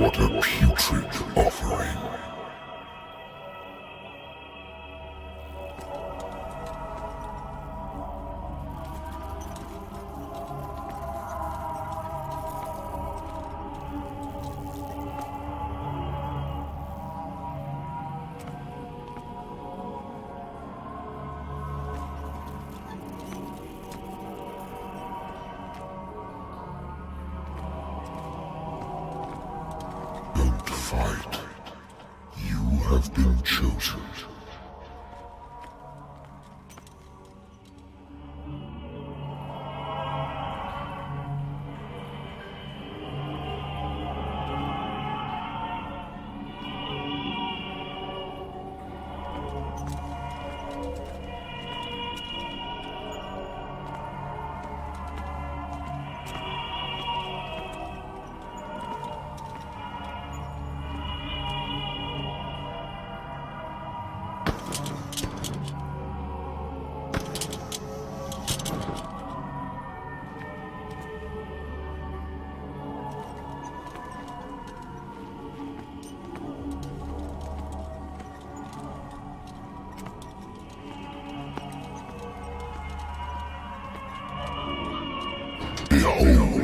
What a putrid offering. Fight. You have been chosen. Behold,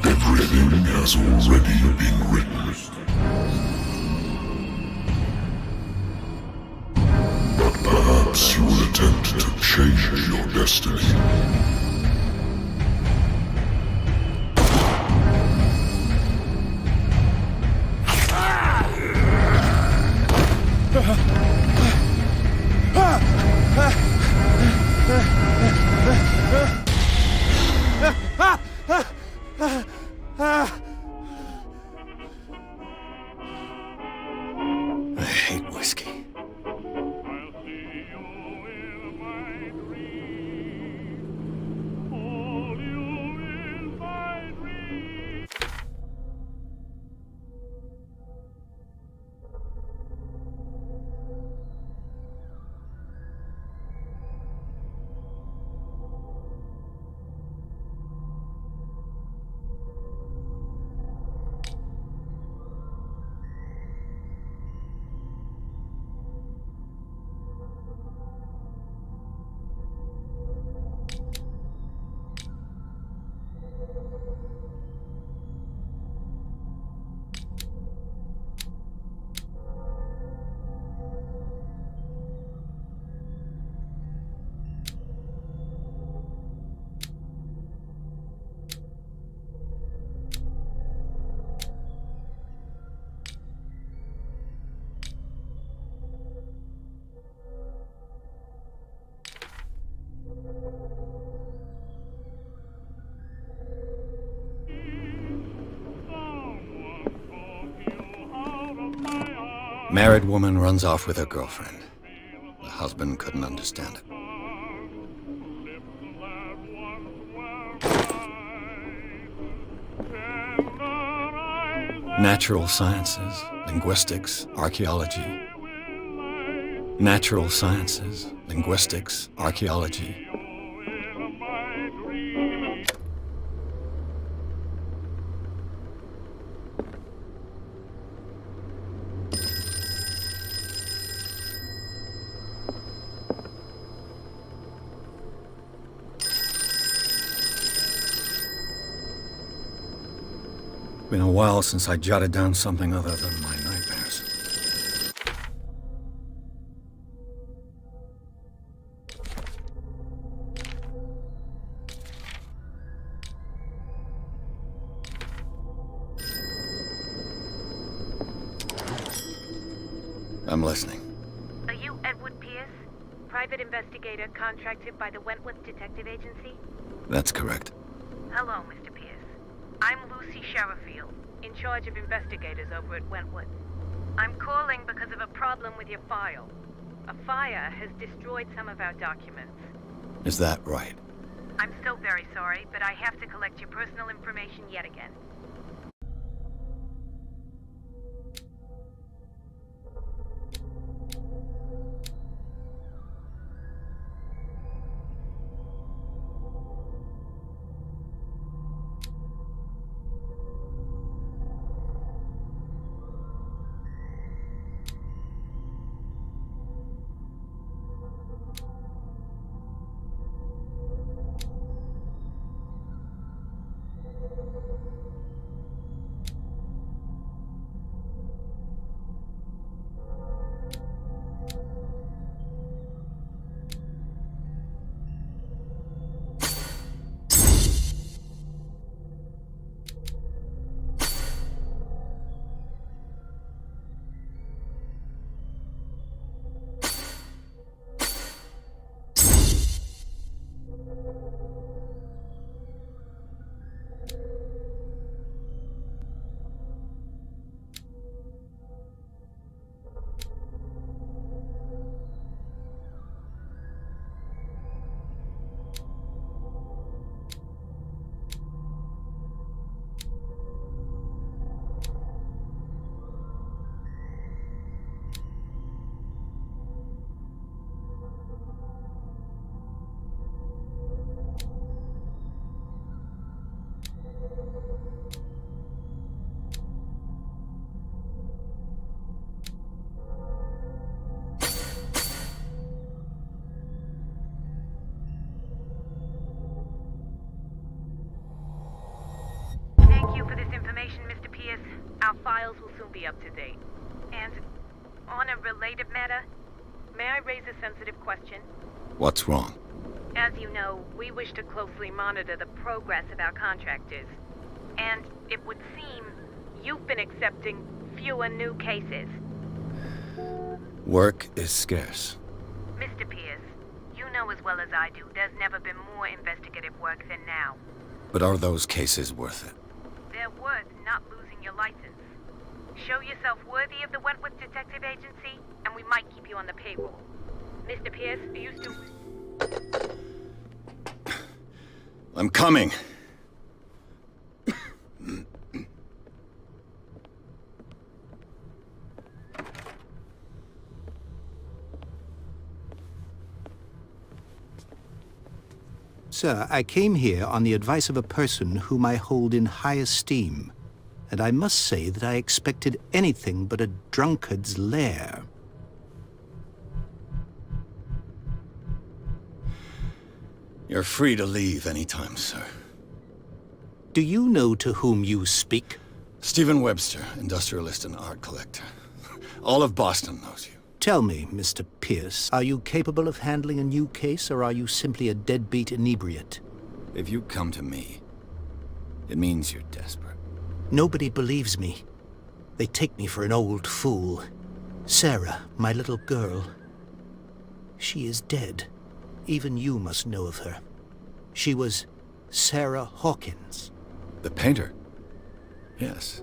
everything has already been written. But perhaps you will attempt to change your destiny. I hate whiskey. Married woman runs off with her girlfriend. The husband couldn't understand it. Natural sciences, linguistics, archaeology. Natural sciences, linguistics, archaeology. Been a while since I jotted down something other than my nightmares. I'm listening. Are you Edward Pierce? Private investigator contracted by the Wentworth Detective Agency? That's correct. Hello, Mr. Pierce. I'm Lucy Sherifield, in charge of investigators over at Wentworth. I'm calling because of a problem with your file. A fire has destroyed some of our documents. Is that right? I'm so very sorry, but I have to collect your personal information yet again. fully up to date. And on a related matter, may I raise a sensitive question? What's wrong? As you know, we wish to closely monitor the progress of our contractors. And it would seem you've been accepting fewer new cases. Work is scarce. Mr. Pierce, you know as well as I do, there's never been more investigative work than now. But are those cases worth it? They're worth not losing your license. Show yourself worthy of the Wentworth Detective Agency, and we might keep you on the payroll. Mr. Pierce, are you still... I'm coming. Sir, I came here on the advice of a person whom I hold in high esteem, and I must say that I expected anything but a drunkard's lair. You're free to leave anytime, sir. Do you know to whom you speak? Stephen Webster, industrialist and art collector. All of Boston knows you. Tell me, Mr. Pierce, are you capable of handling a new case, or are you simply a deadbeat inebriate? If you come to me, it means you're desperate. Nobody believes me. They take me for an old fool. Sarah, my little girl, she is dead. Even you must know of her. She was Sarah Hawkins. The painter? Yes.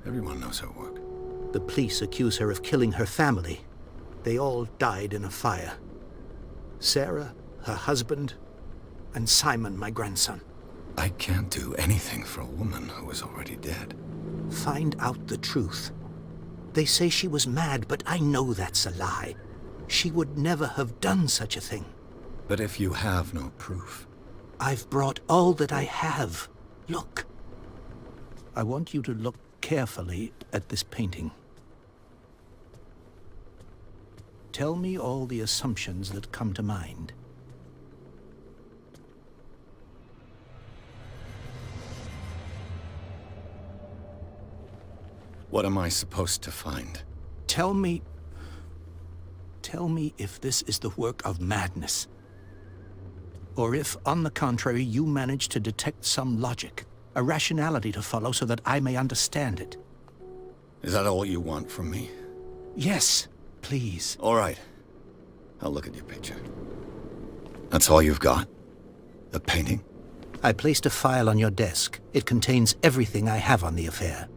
Everyone knows her work. The police accuse her of killing her family. They all died in a fire. Sarah, her husband, and Simon, my grandson. I can't do anything for a woman who is already dead. Find out the truth. They say she was mad, but I know that's a lie. She would never have done such a thing. But if you have no proof... I've brought all that I have. Look. I want you to look carefully at this painting. Tell me all the assumptions that come to mind. What am I supposed to find? Tell me if this is the work of madness. Or if, on the contrary, you manage to detect some logic, a rationality to follow so that I may understand it. Is that all you want from me? Yes, please. All right. I'll look at your picture. That's all you've got? The painting? I placed a file on your desk. It contains everything I have on the affair.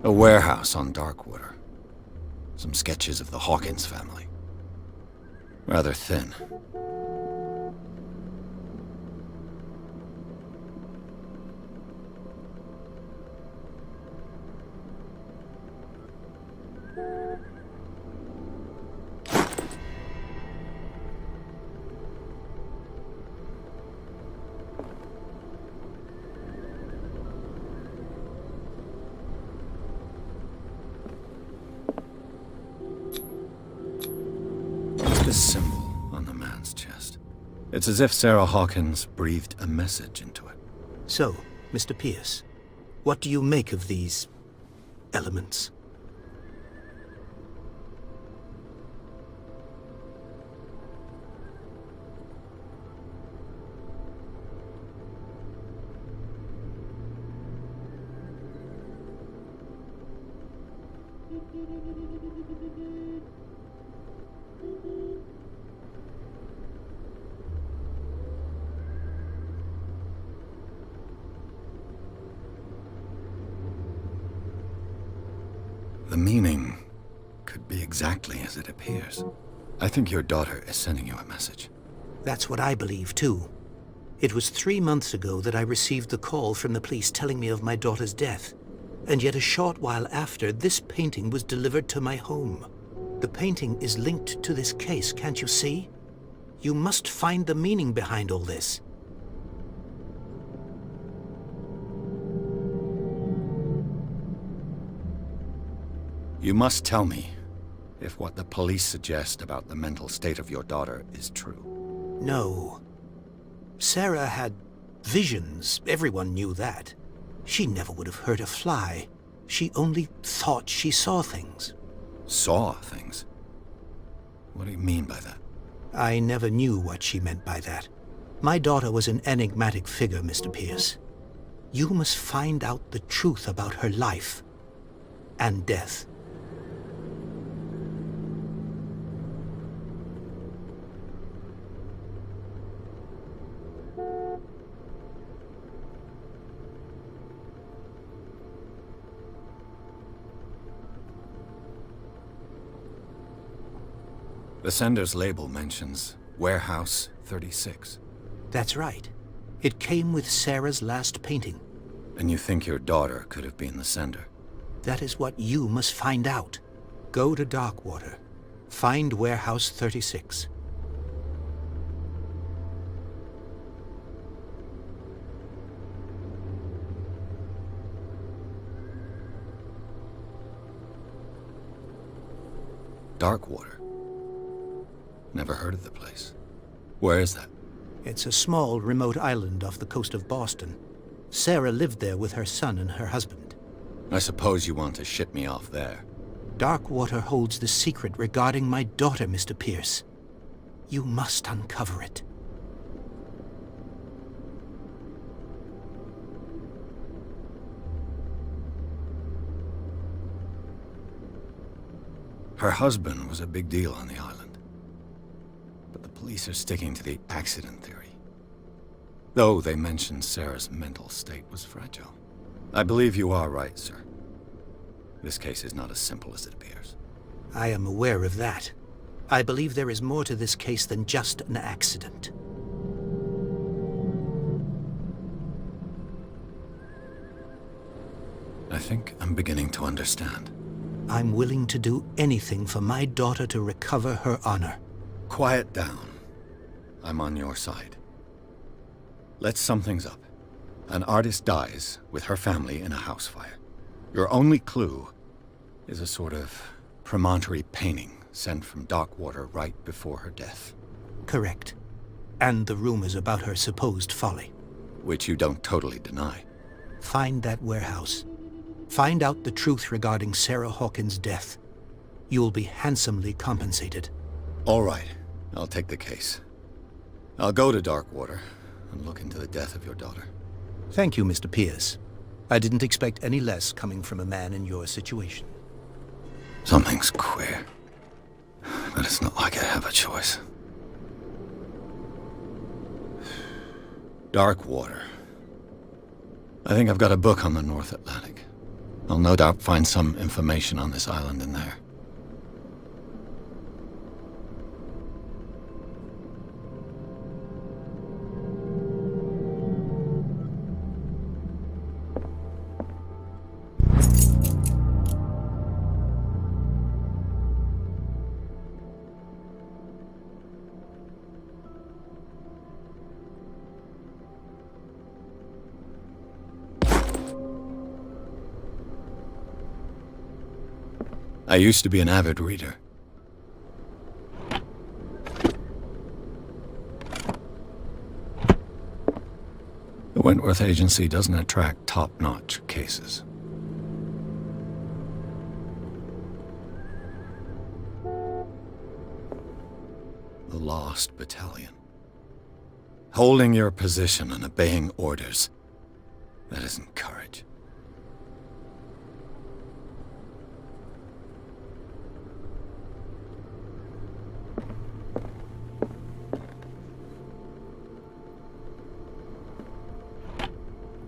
A warehouse on Darkwater. Some sketches of the Hawkins family. Rather thin. This symbol on the man's chest. It's as if Sarah Hawkins breathed a message into it. So, Mr. Pierce, what do you make of these elements? The meaning could be exactly as it appears. I think your daughter is sending you a message. That's what I believe, too. It was 3 months ago that I received the call from the police telling me of my daughter's death. And yet a short while after, this painting was delivered to my home. The painting is linked to this case, can't you see? You must find the meaning behind all this. You must tell me if what the police suggest about the mental state of your daughter is true. No. Sarah had visions. Everyone knew that. She never would have hurt a fly. She only thought she saw things. Saw things? What do you mean by that? I never knew what she meant by that. My daughter was an enigmatic figure, Mr. Pierce. You must find out the truth about her life and death. The sender's label mentions Warehouse 36. That's right. It came with Sarah's last painting. And you think your daughter could have been the sender? That is what you must find out. Go to Darkwater. Find Warehouse 36. Darkwater? Never heard of the place. Where is that? It's a small, remote island off the coast of Boston. Sarah lived there with her son and her husband. I suppose you want to ship me off there. Darkwater holds the secret regarding my daughter, Mr. Pierce. You must uncover it. Her husband was a big deal on the island. But the police are sticking to the accident theory. Though they mentioned Sarah's mental state was fragile. I believe you are right, sir. This case is not as simple as it appears. I am aware of that. I believe there is more to this case than just an accident. I think I'm beginning to understand. I'm willing to do anything for my daughter to recover her honor. Quiet down. I'm on your side. Let's sum things up. An artist dies with her family in a house fire. Your only clue is a sort of promontory painting sent from Darkwater right before her death. Correct. And the rumors about her supposed folly. Which you don't totally deny. Find that warehouse. Find out the truth regarding Sarah Hawkins' death. You'll be handsomely compensated. All right. I'll take the case. I'll go to Darkwater and look into the death of your daughter. Thank you, Mr. Pierce. I didn't expect any less coming from a man in your situation. Something's queer. But it's not like I have a choice. Darkwater. I think I've got a book on the North Atlantic. I'll no doubt find some information on this island in there. I used to be an avid reader. The Wentworth Agency doesn't attract top-notch cases. The Lost Battalion. Holding your position and obeying orders. That isn't courage.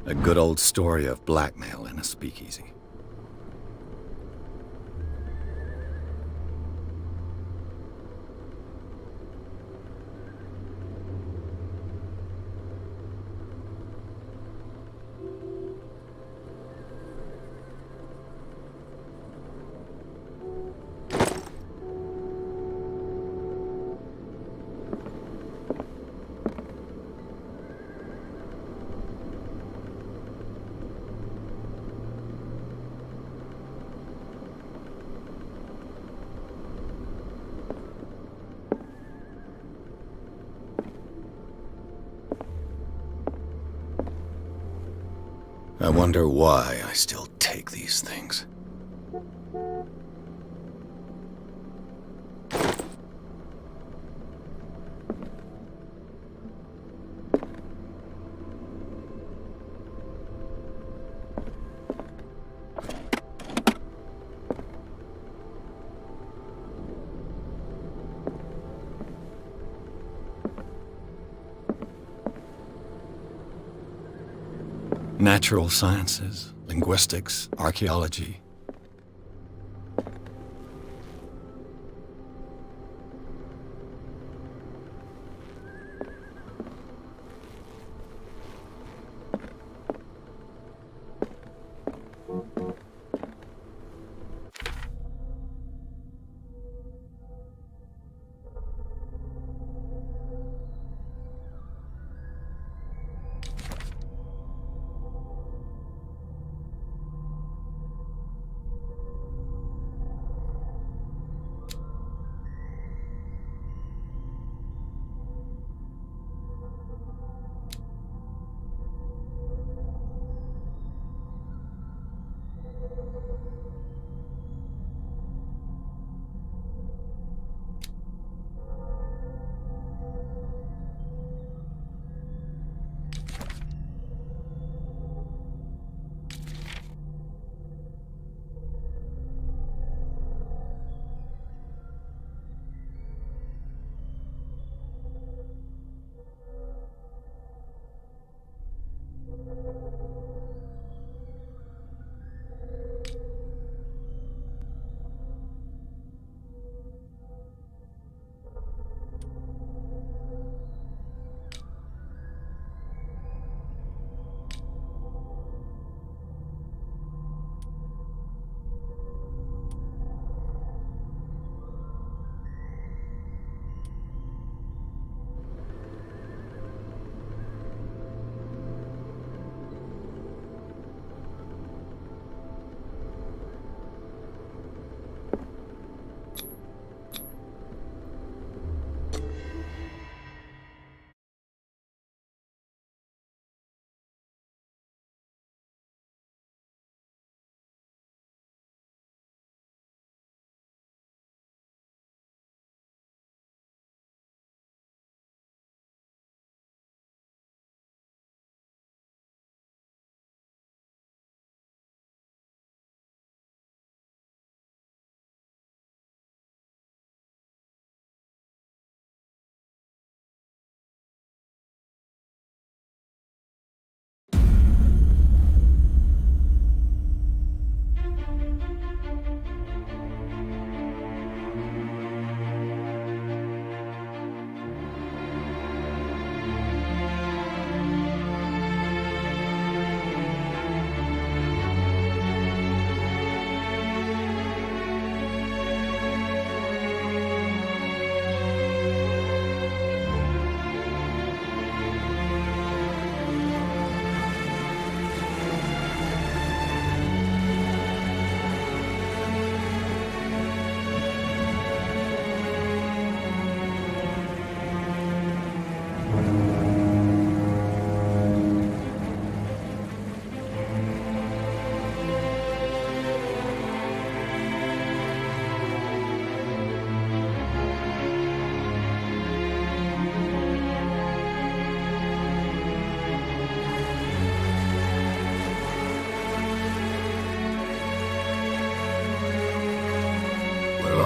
A good old story of blackmail in a speakeasy. I wonder why I still take these things. Natural sciences, linguistics, archaeology.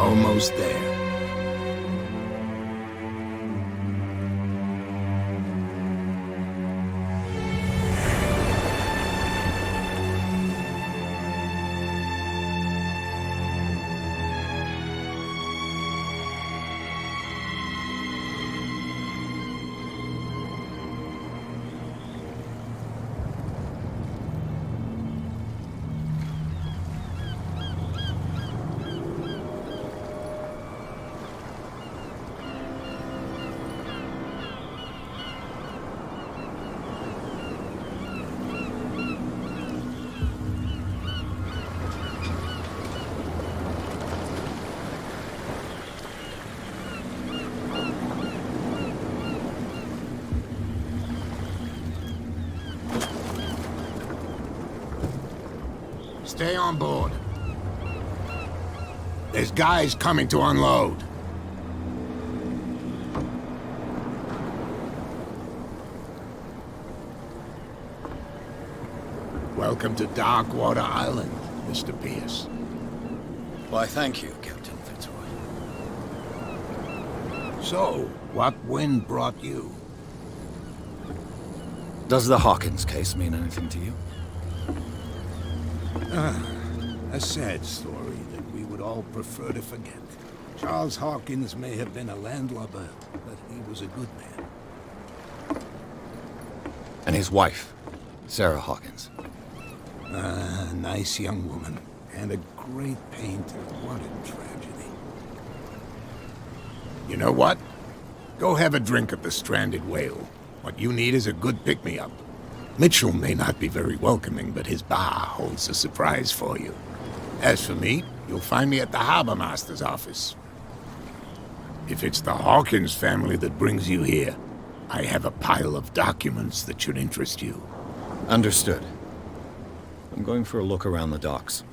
Almost there. Stay on board. There's guys coming to unload. Welcome to Darkwater Island, Mr. Pierce. Why, thank you, Captain Fitzroy. So, what wind brought you? Does the Hawkins case mean anything to you? A sad story that we would all prefer to forget. Charles Hawkins may have been a landlubber, but he was a good man. And his wife, Sarah Hawkins. A nice young woman, and a great painter. What a tragedy. You know what? Go have a drink at the Stranded Whale. What you need is a good pick-me-up. Mitchell may not be very welcoming, but his bar holds a surprise for you. As for me, you'll find me at the Harbor Master's office. If it's the Hawkins family that brings you here, I have a pile of documents that should interest you. Understood. I'm going for a look around the docks.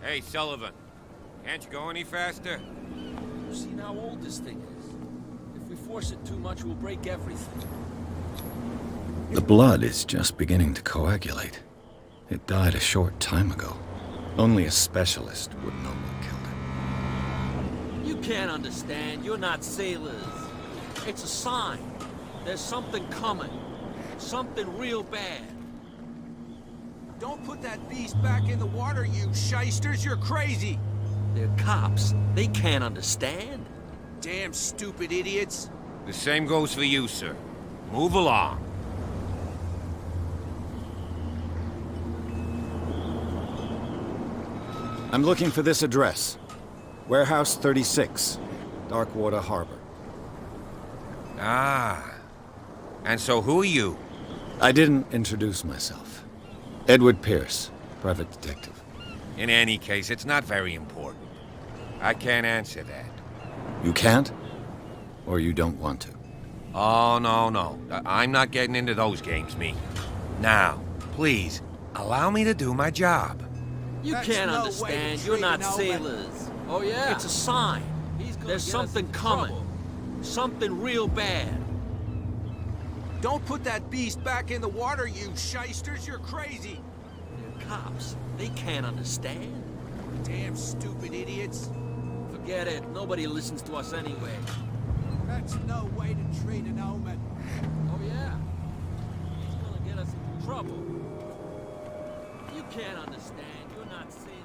Hey, Sullivan. Can't you go any faster? You've seen how old this thing is. If we force it too much, we'll break everything. The blood is just beginning to coagulate. It died a short time ago. Only a specialist would know what killed it. You can't understand. You're not sailors. It's a sign. There's something coming. Something real bad. Don't put that beast back in the water, you shysters! You're crazy! They're cops. They can't understand. Damn stupid idiots! The same goes for you, sir. Move along. I'm looking for this address. Warehouse 36, Darkwater Harbor. Ah. And so who are you? I didn't introduce myself. Edward Pierce, private detective. In any case, it's not very important. I can't answer that. You can't? Or you don't want to? Oh, no. I'm not getting into those games, me. Now, please, allow me to do my job. You That's can't no way understand. to You're treat not an old sailors. Oh, yeah? It's a sign. There's something coming. Something real bad. Don't put that beast back in the water, you shysters! You're crazy! They're cops. They can't understand. Damn stupid idiots! Forget it. Nobody listens to us anyway. That's no way to treat an omen! Oh, yeah? He's gonna get us into trouble. You can't understand. You're not sailors.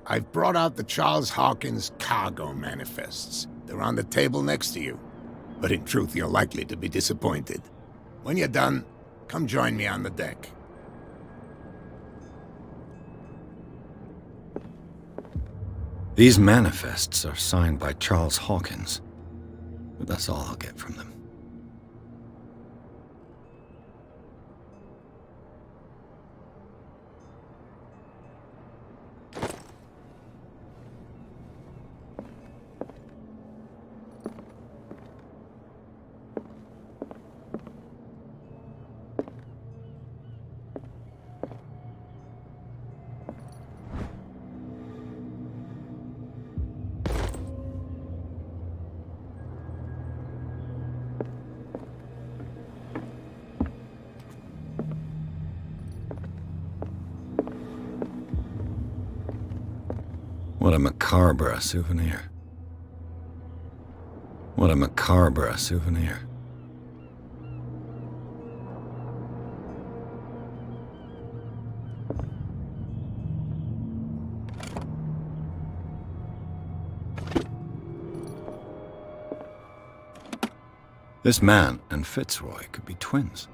I've brought out the Charles Hawkins cargo manifests. They're on the table next to you. But in truth, you're likely to be disappointed. When you're done, come join me on the deck. These manifests are signed by Charles Hawkins, but that's all I'll get from them. What a macabre souvenir. What a macabre souvenir. This man and Fitzroy could be twins.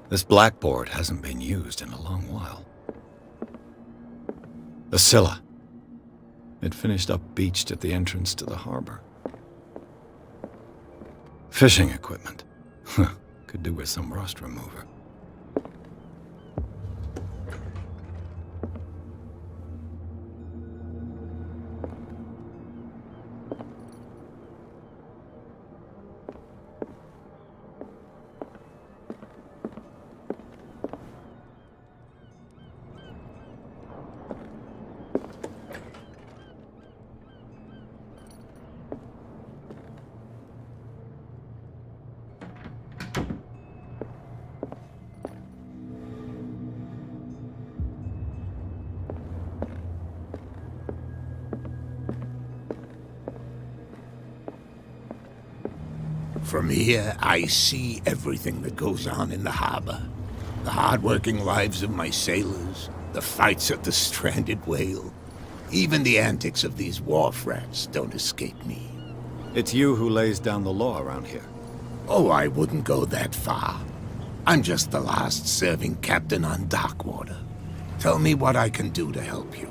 This blackboard hasn't been used in a long while. The Scylla. It finished up beached at the entrance to the harbor. Fishing equipment. Could do with some rust remover. From here, I see everything that goes on in the harbor. The hard-working lives of my sailors, the fights at the stranded whale. Even the antics of these wharf rats don't escape me. It's you who lays down the law around here. Oh, I wouldn't go that far. I'm just the last serving captain on Darkwater. Tell me what I can do to help you.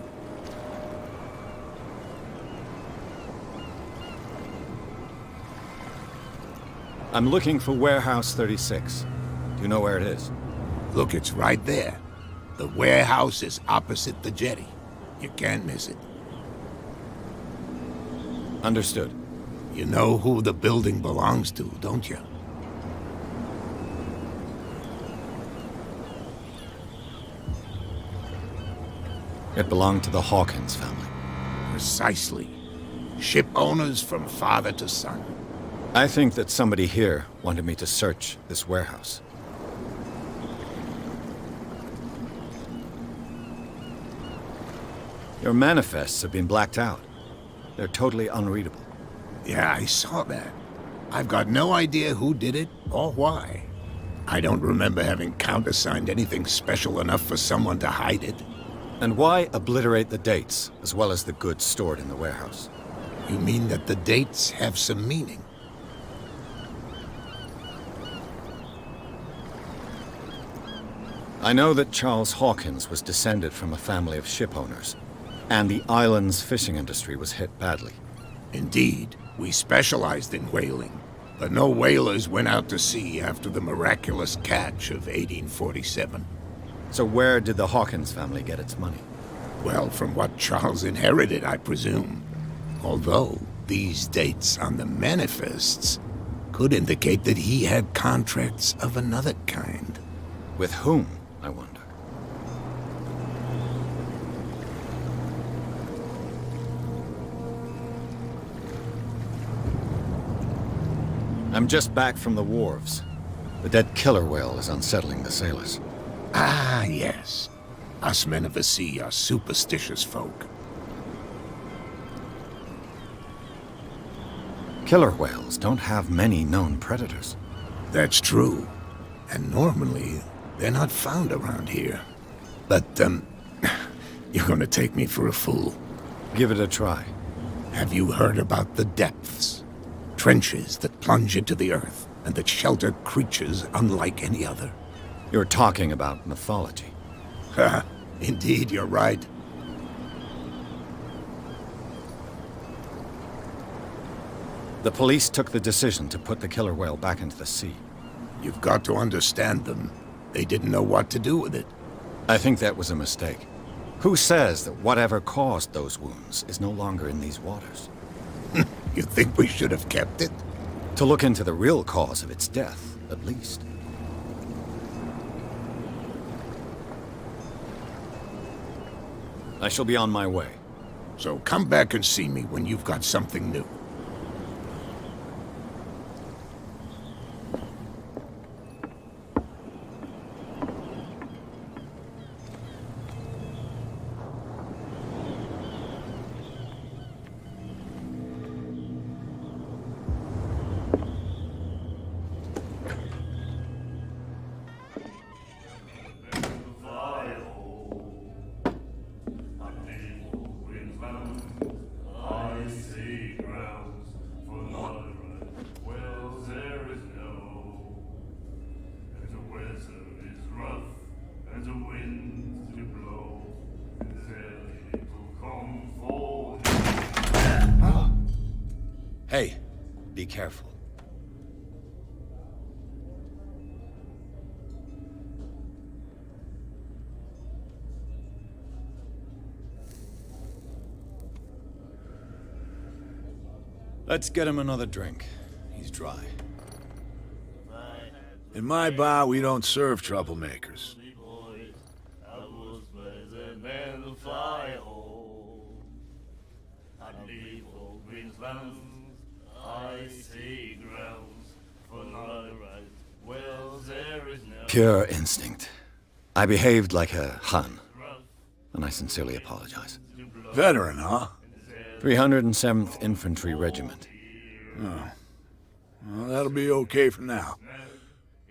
I'm looking for Warehouse 36. Do you know where it is? Look, it's right there. The warehouse is opposite the jetty. You can't miss it. Understood. You know who the building belongs to, don't you? It belonged to the Hawkins family. Precisely. Ship owners from father to son. I think that somebody here wanted me to search this warehouse. Your manifests have been blacked out. They're totally unreadable. Yeah, I saw that. I've got no idea who did it or why. I don't remember having countersigned anything special enough for someone to hide it. And why obliterate the dates, as well as the goods stored in the warehouse? You mean that the dates have some meaning? I know that Charles Hawkins was descended from a family of ship owners, and the island's fishing industry was hit badly. Indeed, we specialized in whaling, but no whalers went out to sea after the miraculous catch of 1847. So where did the Hawkins family get its money? Well, from what Charles inherited, I presume. Although, these dates on the manifests could indicate that he had contracts of another kind. With whom, I wonder? I'm just back from the wharves. The dead killer whale is unsettling the sailors. Ah, yes. Us men of the sea are superstitious folk. Killer whales don't have many known predators. That's true. And normally, they're not found around here. But, you're gonna take me for a fool. Give it a try. Have you heard about the depths? Trenches that plunge into the earth and that shelter creatures unlike any other. You're talking about mythology. Ha! Indeed, you're right. The police took the decision to put the killer whale back into the sea. You've got to understand them. They didn't know what to do with it. I think that was a mistake. Who says that whatever caused those wounds is no longer in these waters? You think we should have kept it? To look into the real cause of its death, at least. I shall be on my way. So come back and see me when you've got something new. Hey, be careful. Let's get him another drink. He's dry. In my bar, we don't serve troublemakers. Pure instinct. I behaved like a Hun, and I sincerely apologize. Veteran, huh? 307th Infantry Regiment. Oh. Well, that'll be okay for now.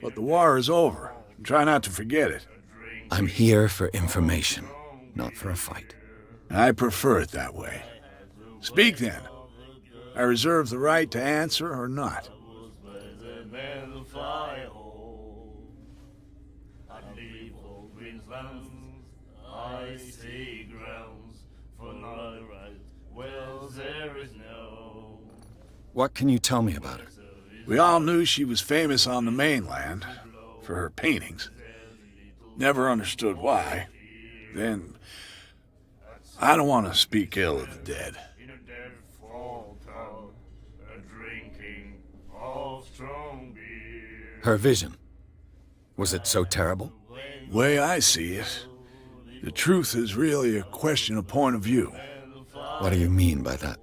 But the war is over. Try not to forget it. I'm here for information, not for a fight. I prefer it that way. Speak then. I reserve the right to answer or not. What can you tell me about her? We all knew she was famous on the mainland for her paintings. Never understood why. Then, I don't want to speak ill of the dead. Her vision. Was it so terrible? Way I see it, the truth is really a question of point of view. What do you mean by that?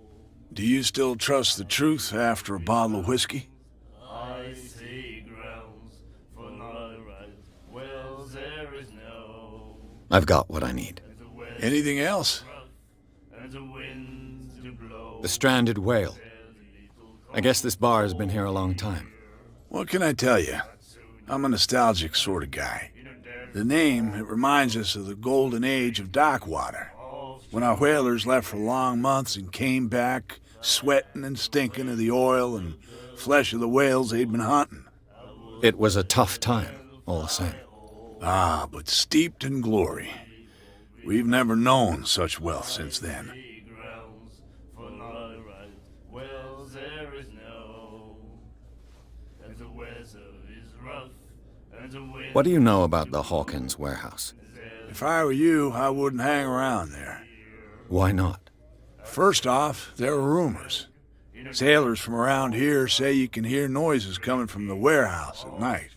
Do you still trust the truth after a bottle of whiskey? I've got what I need. Anything else? The stranded whale. I guess this bar has been here a long time. What can I tell you? I'm a nostalgic sort of guy. The name, it reminds us of the golden age of dockwater, when our whalers left for long months and came back sweating and stinking of the oil and flesh of the whales they'd been hunting. It was a tough time, all the same. Ah, but steeped in glory. We've never known such wealth since then. What do you know about the Hawkins warehouse? If I were you, I wouldn't hang around there. Why not? First off, there are rumors. Sailors from around here say you can hear noises coming from the warehouse at night.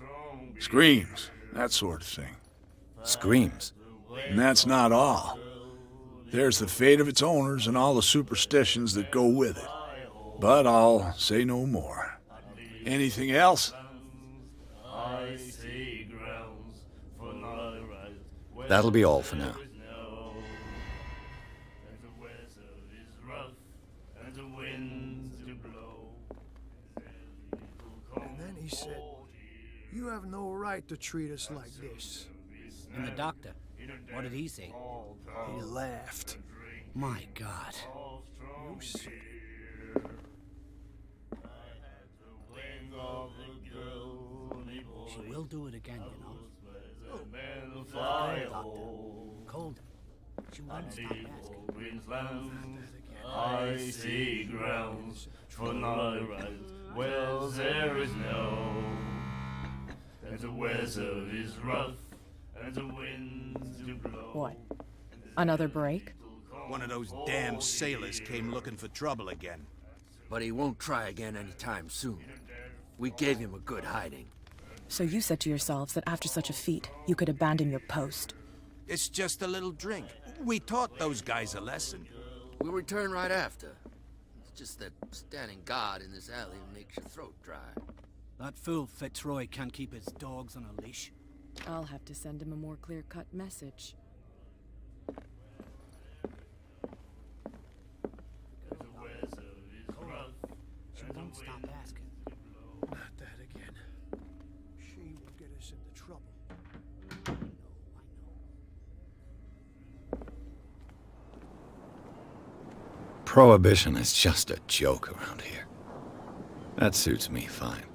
Screams, that sort of thing. Screams? And that's not all. There's the fate of its owners and all the superstitions that go with it. But I'll say no more. Anything else? That'll be all for now. You have no right to treat us like this. And the doctor, what did he say? He laughed. My God. You see. She will do it again, you know. Cold, doctor. Cold. She won't stop asking. Icy grounds, wells there is no, and the weather is rough, and the winds do blow. What? Another break? One of those damn sailors came looking for trouble again. But he won't try again anytime soon. We gave him a good hiding. So you said to yourselves that after such a feat, you could abandon your post. It's just a little drink. We taught those guys a lesson. We'll return right after. It's just that standing guard in this alley makes your throat dry. That fool Fitzroy can't keep his dogs on a leash. I'll have to send him a more clear-cut message. She won't stop asking. Not that again. She will get us into trouble. Prohibition is just a joke around here. That suits me fine.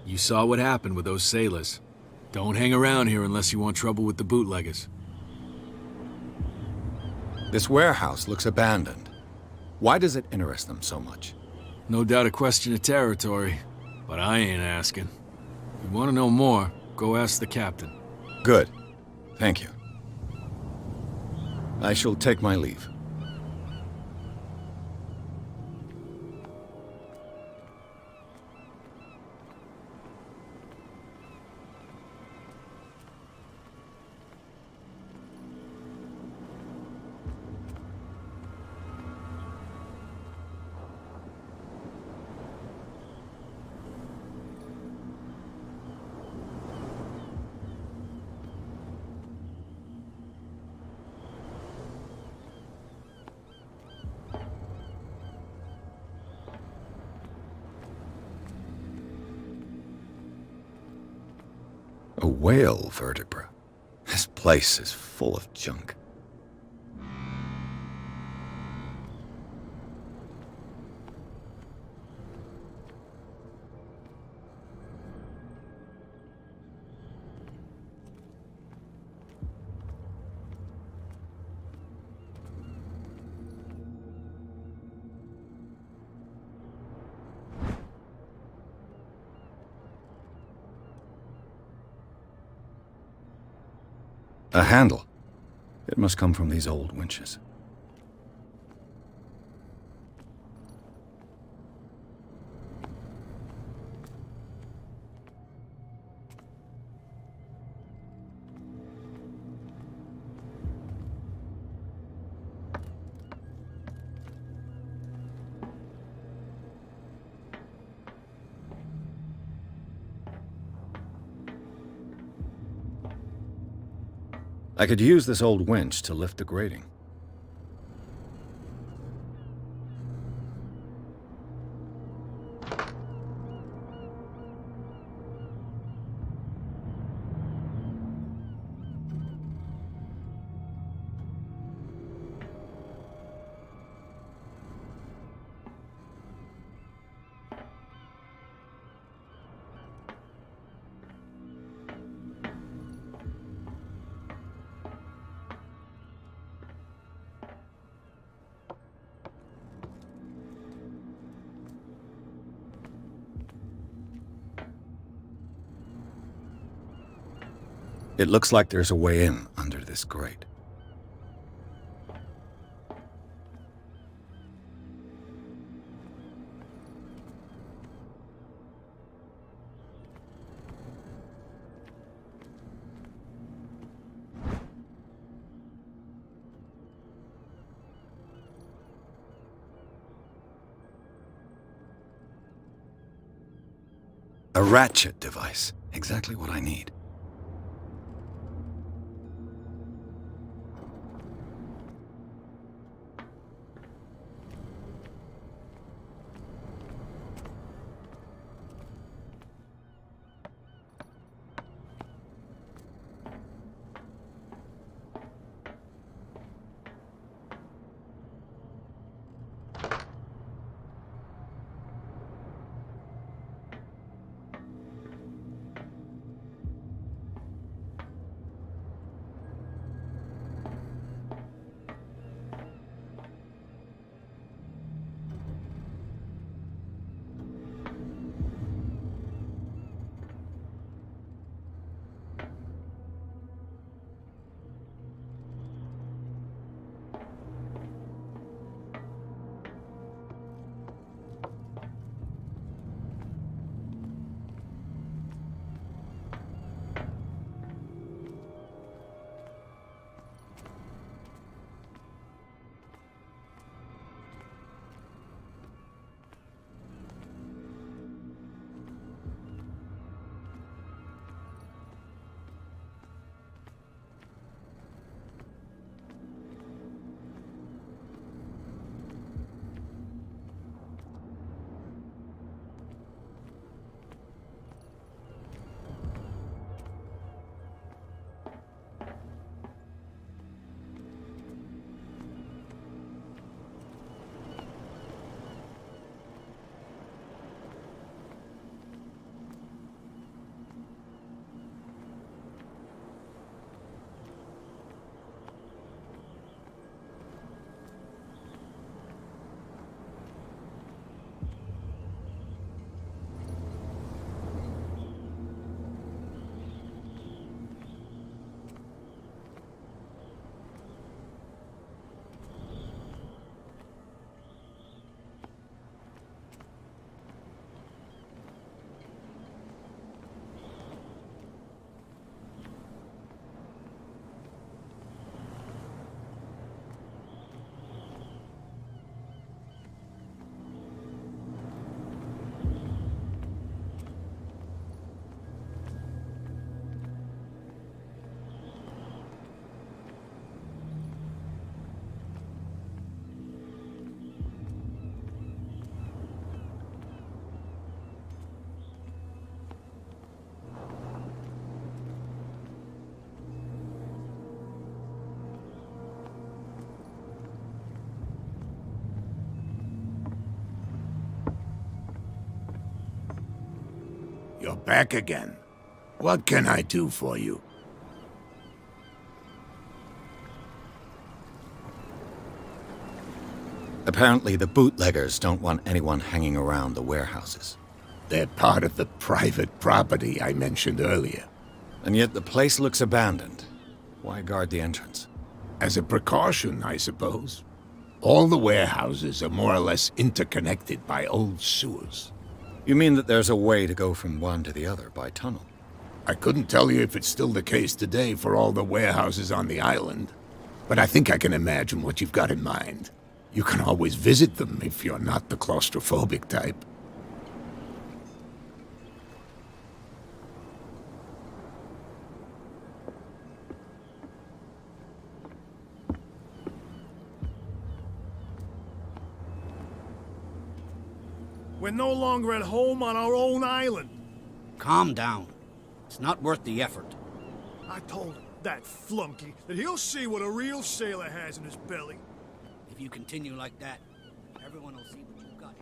You saw what happened with those sailors. Don't hang around here unless you want trouble with the bootleggers. This warehouse looks abandoned. Why does it interest them so much? No doubt a question of territory, but I ain't asking. If you want to know more, go ask the captain. Good. Thank you. I shall take my leave. A whale vertebra. This place is full of junk. A handle. It must come from these old winches. I could use this old winch to lift the grating. It looks like there's a way in under this grate. A ratchet device. Exactly what I need. You're back again. What can I do for you? Apparently the bootleggers don't want anyone hanging around the warehouses. They're part of the private property I mentioned earlier. And yet the place looks abandoned. Why guard the entrance? As a precaution, I suppose. All the warehouses are more or less interconnected by old sewers. You mean that there's a way to go from one to the other by tunnel? I couldn't tell you if it's still the case today for all the warehouses on the island, but I think I can imagine what you've got in mind. You can always visit them if you're not the claustrophobic type. We're no longer at home on our own island. Calm down. It's not worth the effort. I told him, that flunky, that he'll see what a real sailor has in his belly. If you continue like that, everyone will see what you've got.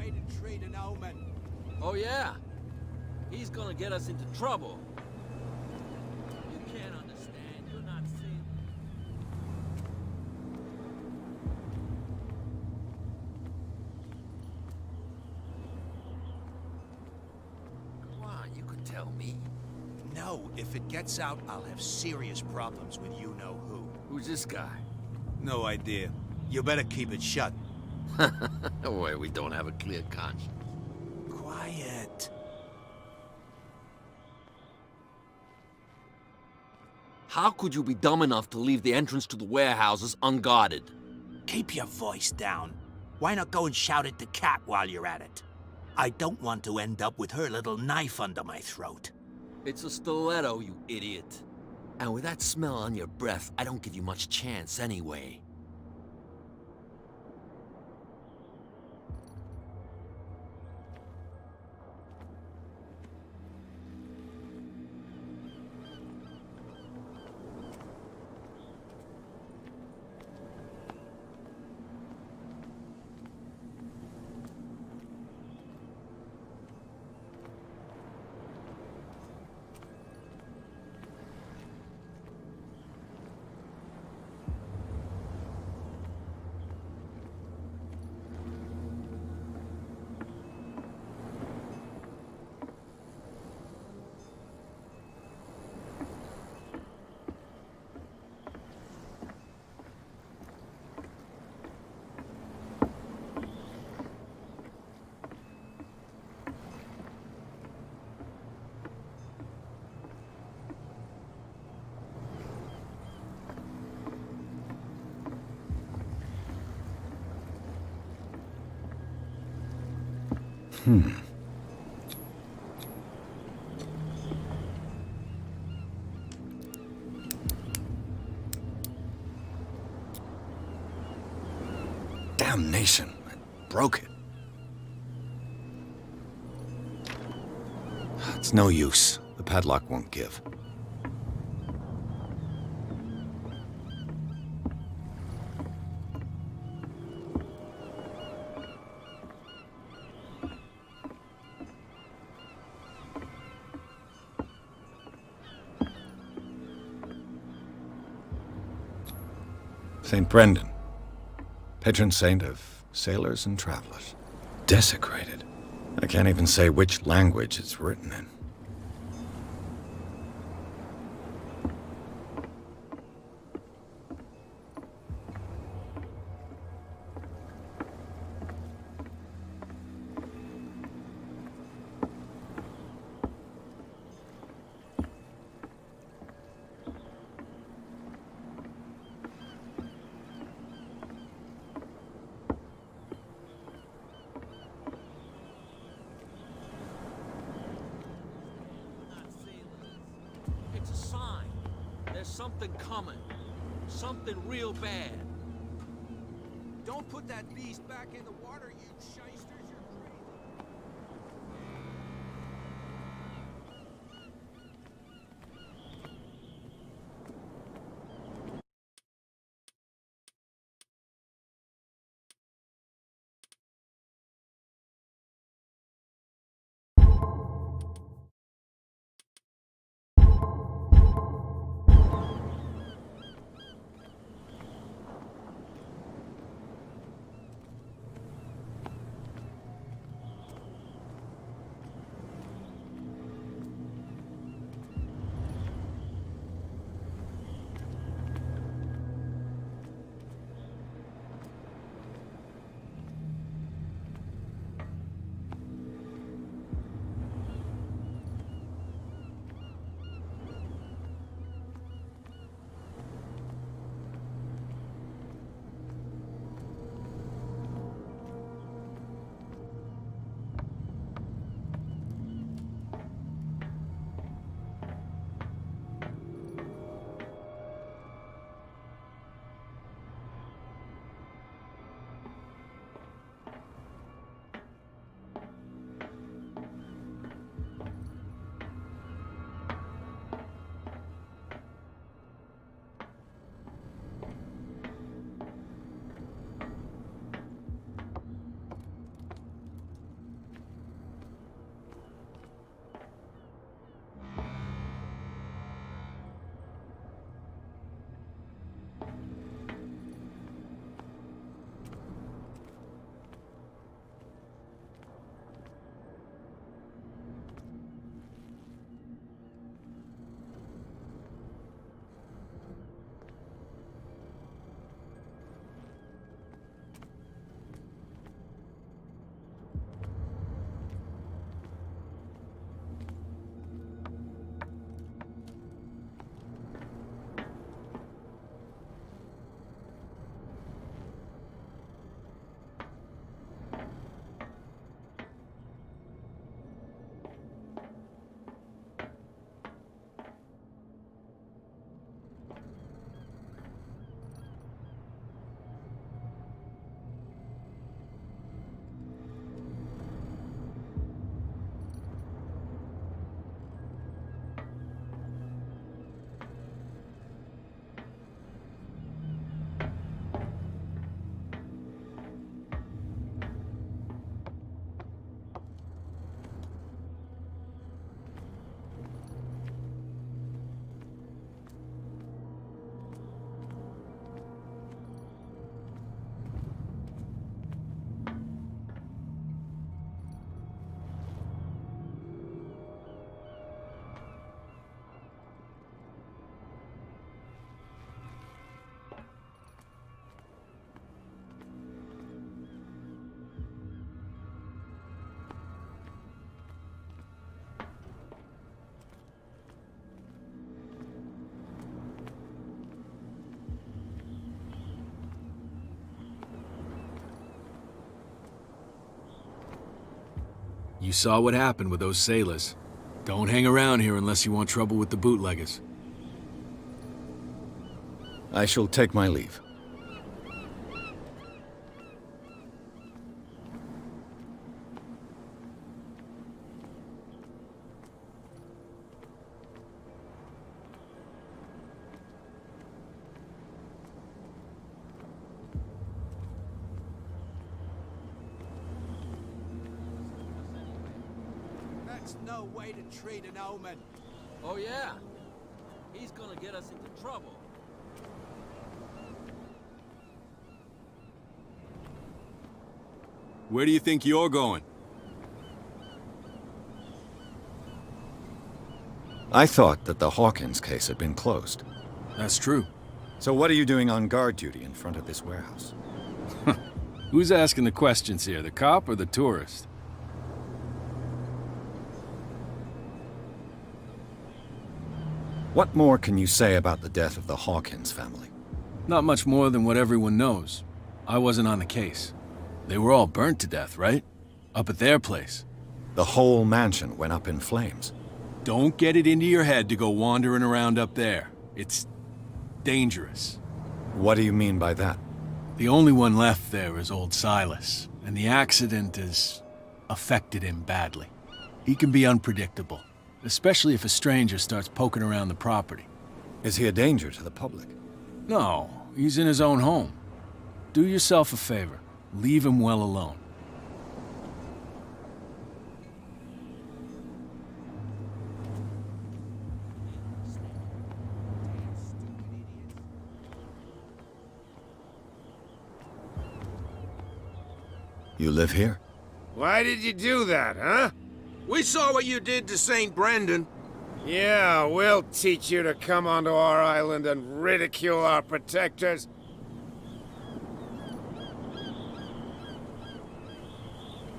way to treat an omen. Oh, yeah? He's gonna get us into trouble. You can't understand. You're not seeing... Come on, you can tell me. No, if it gets out, I'll have serious problems with you-know-who. Who's this guy? No idea. You better keep it shut. Boy, we don't have a clear conscience. Quiet. How could you be dumb enough to leave the entrance to the warehouses unguarded? Keep your voice down. Why not go and shout at the cat while you're at it? I don't want to end up with her little knife under my throat. It's a stiletto, you idiot. And with that smell on your breath, I don't give you much chance anyway. Damnation! I broke it. It's no use. The padlock won't give. St. Brendan, patron saint of sailors and travelers. Desecrated. I can't even say which language it's written in. It's a sign. There's something coming. Something real bad. Don't put that beast back in the water, you shysters. You're crazy. You saw what happened with those sailors. Don't hang around here unless you want trouble with the bootleggers. I shall take my leave. That's no way to treat an omen. Oh, yeah? He's gonna get us into trouble. Where do you think you're going? I thought that the Hawkins case had been closed. That's true. So what are you doing on guard duty in front of this warehouse? Who's asking the questions here, the cop or the tourist? What more can you say about the death of the Hawkins family? Not much more than what everyone knows. I wasn't on the case. They were all burnt to death, right? Up at their place. The whole mansion went up in flames. Don't get it into your head to go wandering around up there. It's dangerous. What do you mean by that? The only one left there is old Silas, and the accident has affected him badly. He can be unpredictable, especially if a stranger starts poking around the property. Is he a danger to the public? No, he's in his own home. Do yourself a favor. Leave him well alone. You live here? Why did you do that, huh? We saw what you did to St. Brendan. Yeah, we'll teach you to come onto our island and ridicule our protectors.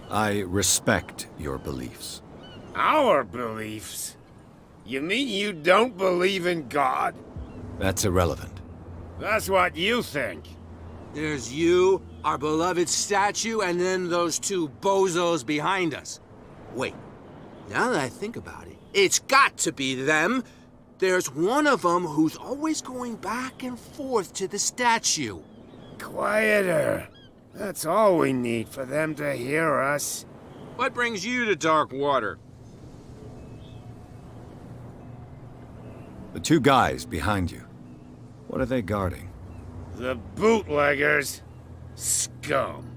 I respect your beliefs. Our beliefs? You mean you don't believe in God? That's irrelevant. That's what you think. There's you, our beloved statue, and then those two bozos behind us. Wait, now that I think about it, it's got to be them. There's one of them who's always going back and forth to the statue. Quieter. That's all we need for them to hear us. What brings you to Darkwater? The two guys behind you. What are they guarding? The bootleggers. Scum.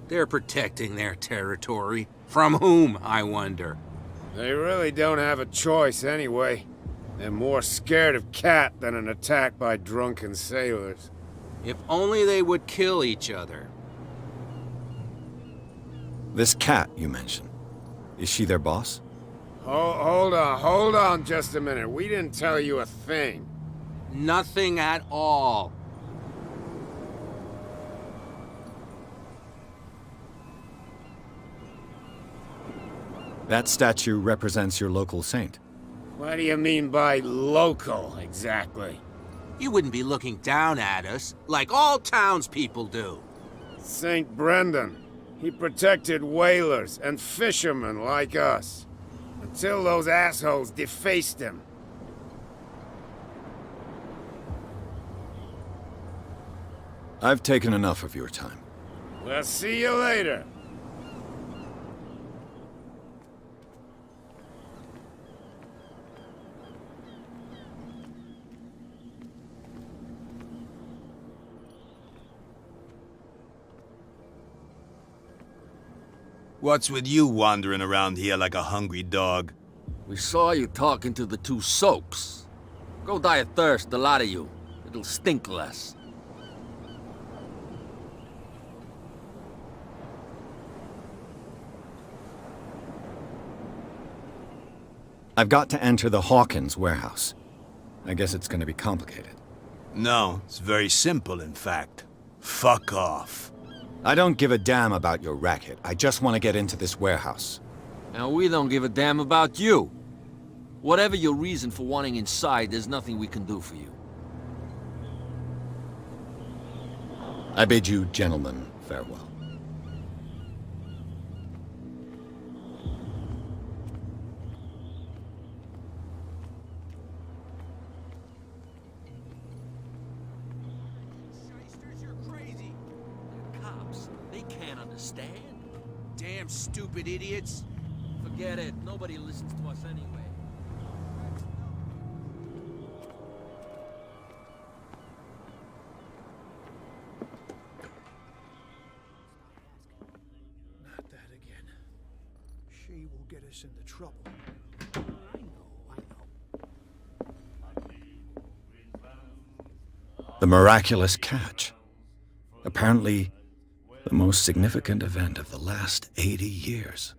They're protecting their territory. From whom, I wonder? They really don't have a choice anyway. They're more scared of Cat than an attack by drunken sailors. If only they would kill each other. This Cat you mentioned. Is she their boss? Hold on just a minute. We didn't tell you a thing. Nothing at all. That statue represents your local saint. What do you mean by local, exactly? You wouldn't be looking down at us, like all townspeople do. St. Brendan. He protected whalers and fishermen like us. Until those assholes defaced him. I've taken enough of your time. We'll see you later. What's with you wandering around here like a hungry dog? We saw you talking to the two soaks. Go die of thirst, the lot of you. It'll stink less. I've got to enter the Hawkins warehouse. I guess it's going to be complicated. No, it's very simple, in fact. Fuck off. I don't give a damn about your racket. I just want to get into this warehouse. And we don't give a damn about you. Whatever your reason for wanting inside, there's nothing we can do for you. I bid you gentlemen farewell. understand? Damn stupid idiots. Forget it. Nobody listens to us anyway. Not that again. She will get us into trouble. The miraculous catch. Apparently, the most significant event of the last 80 years.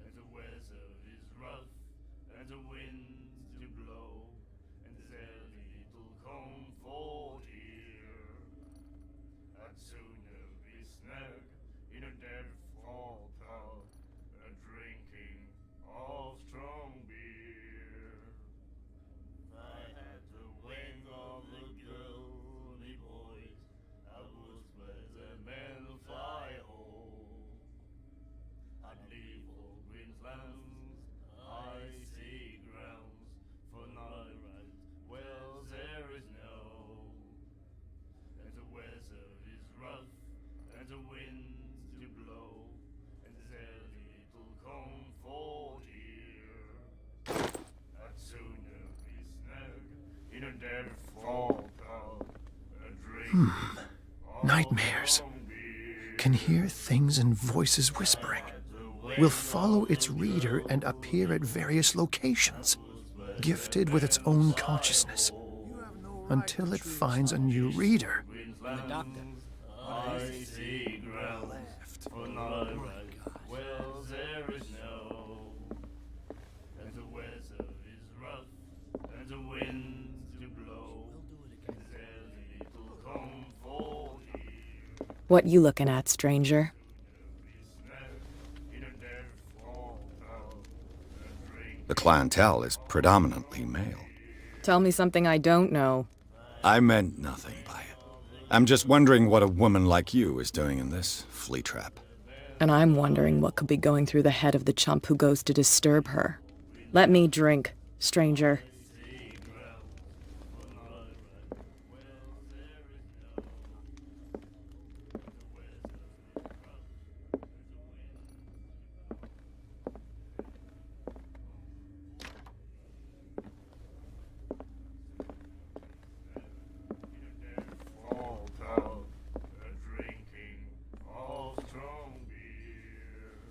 Nightmares. Can hear things and voices whispering. Will follow its reader and appear at various locations, gifted with its own consciousness, until it finds a new reader. The doctor. I see ground for no wells there is no, and the weather is rough, and the winds do blow, and there's little comfort here. What you looking at, stranger? The clientele is predominantly male. Tell me something I don't know. I meant nothing by it. I'm just wondering what a woman like you is doing in this flea trap. And I'm wondering what could be going through the head of the chump who goes to disturb her. Let me drink, stranger.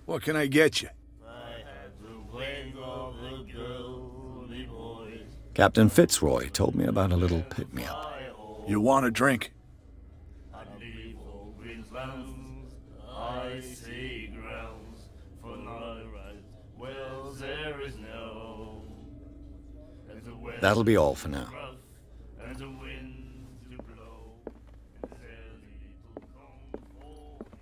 What can I get you? Captain Fitzroy told me about a little pick-me-up. You want a drink? I see grounds for no wells there is no, and the weather That'll be all for now. and the winds do blow, and there's little comfort here.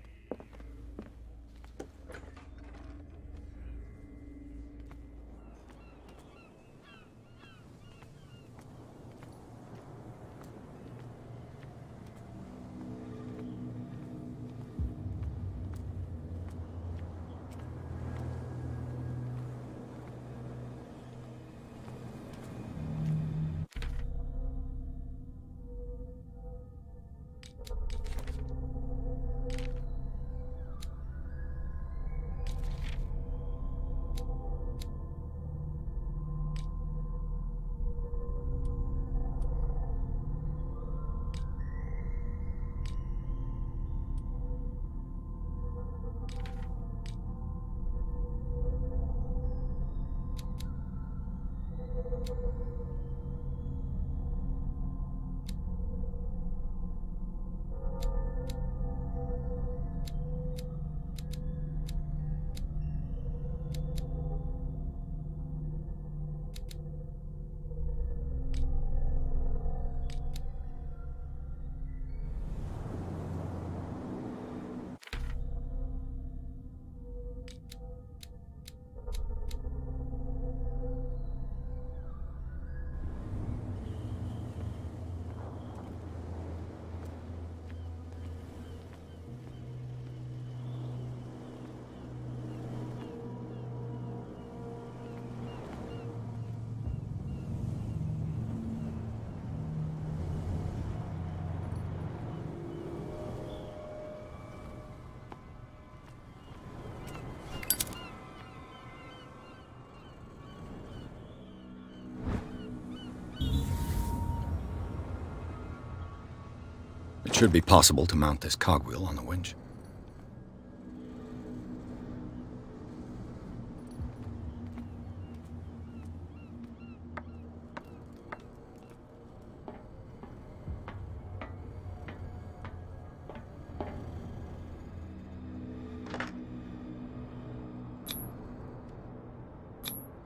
Should be possible to mount this cogwheel on the winch.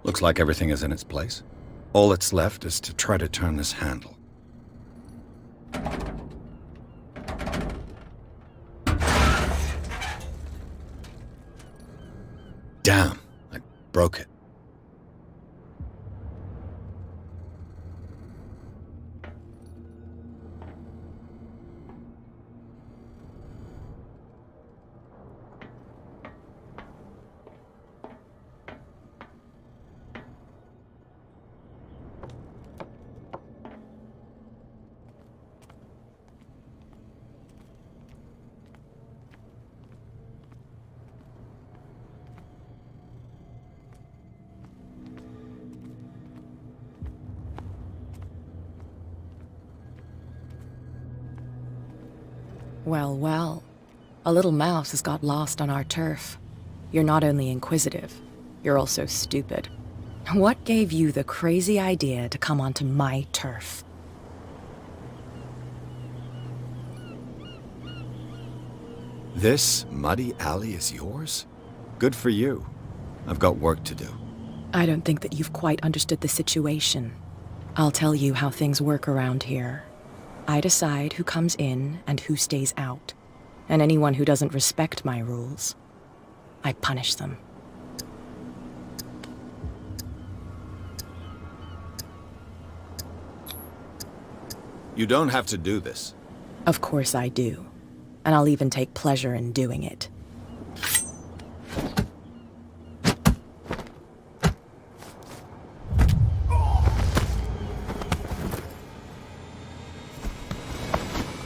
Looks like everything is in its place. All that's left is to try to turn this handle. Damn, I broke it. Well, well. A little mouse has got lost on our turf. You're not only inquisitive, you're also stupid. What gave you the crazy idea to come onto my turf? This muddy alley is yours? Good for you. I've got work to do. I don't think that you've quite understood the situation. I'll tell you how things work around here. I decide who comes in and who stays out. And anyone who doesn't respect my rules, I punish them. You don't have to do this. Of course I do. And I'll even take pleasure in doing it.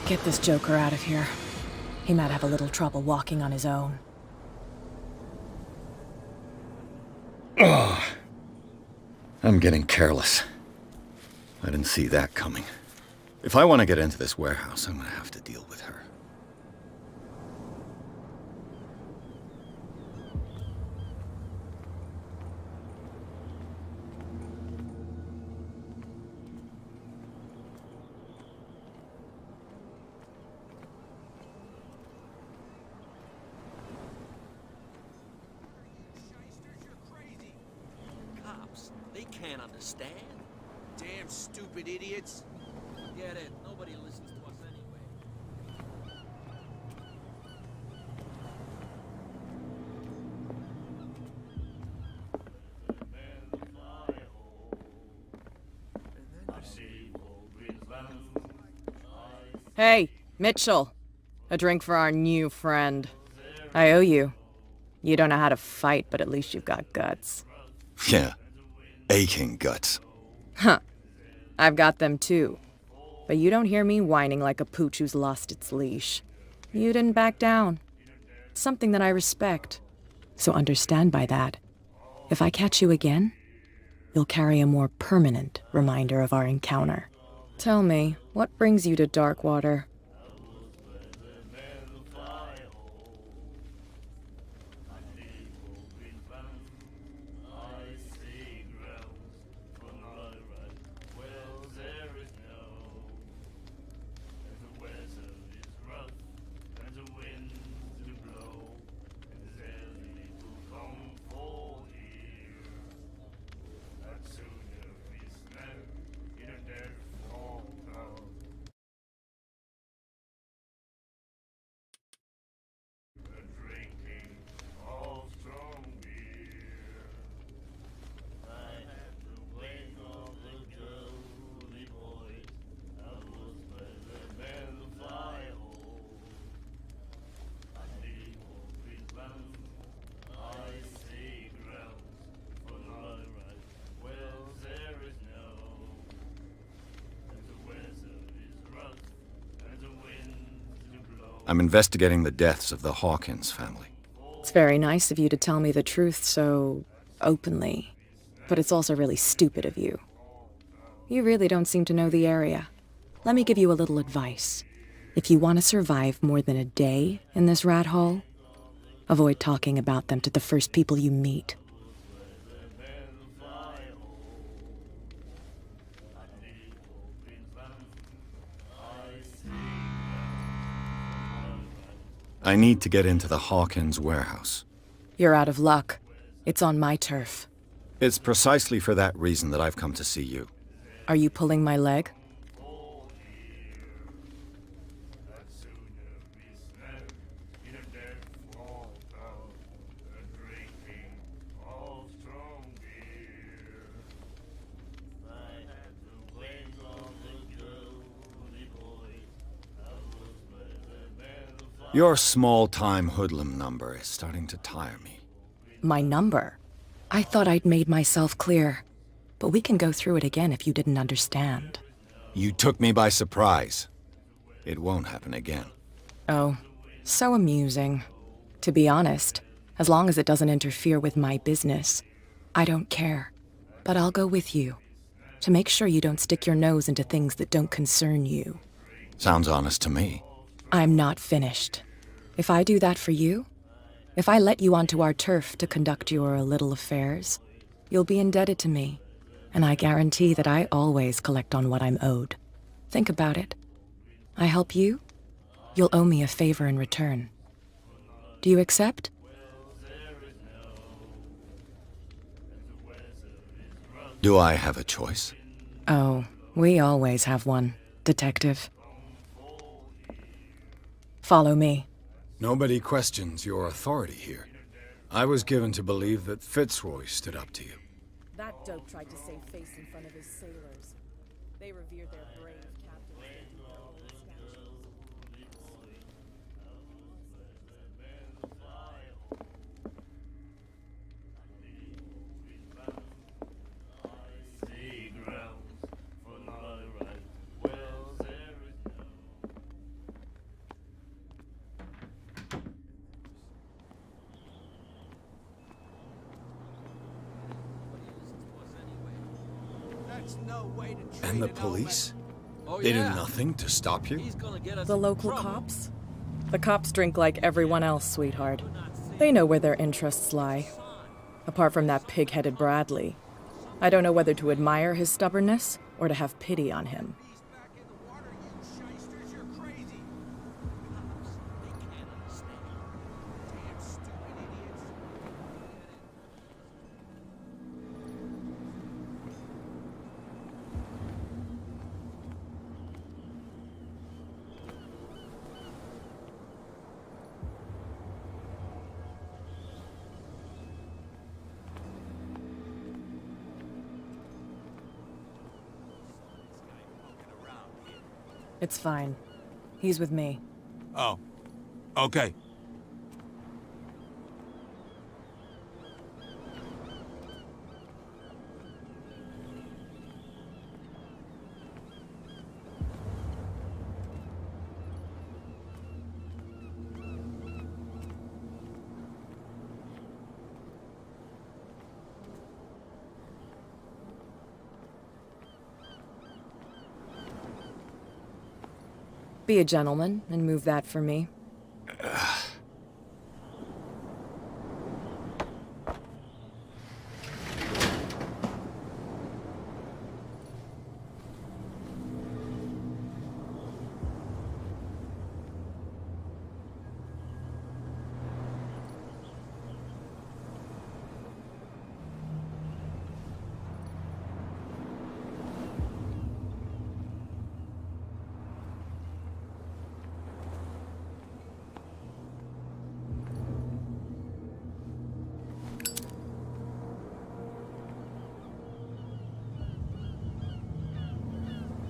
Get this joker out of here. He might have a little trouble walking on his own. Ugh. I'm getting careless. I didn't see that coming. If I want to get into this warehouse, I'm going to have to deal with her. They can't understand. Damn stupid idiots. Get it. Nobody listens to us anyway. Hey, Mitchell. A drink for our new friend. I owe you. You don't know how to fight, but at least you've got guts. Yeah. Aching guts. Huh. I've got them too. But you don't hear me whining like a pooch who's lost its leash. You didn't back down. It's something that I respect. So understand by that. If I catch you again, you'll carry a more permanent reminder of our encounter. Tell me, what brings you to Darkwater? I'm investigating the deaths of the Hawkins family. It's very nice of you to tell me the truth so openly, but it's also really stupid of you. You really don't seem to know the area. Let me give you a little advice. If you want to survive more than a day in this rat hole, avoid talking about them to the first people you meet. I need to get into the Hawkins warehouse. You're out of luck. It's on my turf. It's precisely for that reason that I've come to see you. Are you pulling my leg? Your small-time hoodlum number is starting to tire me. My number? I thought I'd made myself clear. But we can go through it again if you didn't understand. You took me by surprise. It won't happen again. Oh, so amusing. To be honest, as long as it doesn't interfere with my business, I don't care. But I'll go with you, to make sure you don't stick your nose into things that don't concern you. Sounds honest to me. I'm not finished. If I do that for you, if I let you onto our turf to conduct your little affairs, you'll be indebted to me, and I guarantee that I always collect on what I'm owed. Think about it. I help you, you'll owe me a favor in return. Do you accept? Do I have a choice? Oh, we always have one, Detective. Follow me. Nobody questions your authority here. I was given to believe that Fitzroy stood up to you. That dope tried to save face in front of his sailors. They revered their brave And the police? They did nothing to stop you? The local cops? The cops drink like everyone else, sweetheart. They know where their interests lie. Apart from that pig-headed Bradley. I don't know whether to admire his stubbornness or to have pity on him. It's fine. He's with me. Oh. Okay. Be a gentleman and move that for me.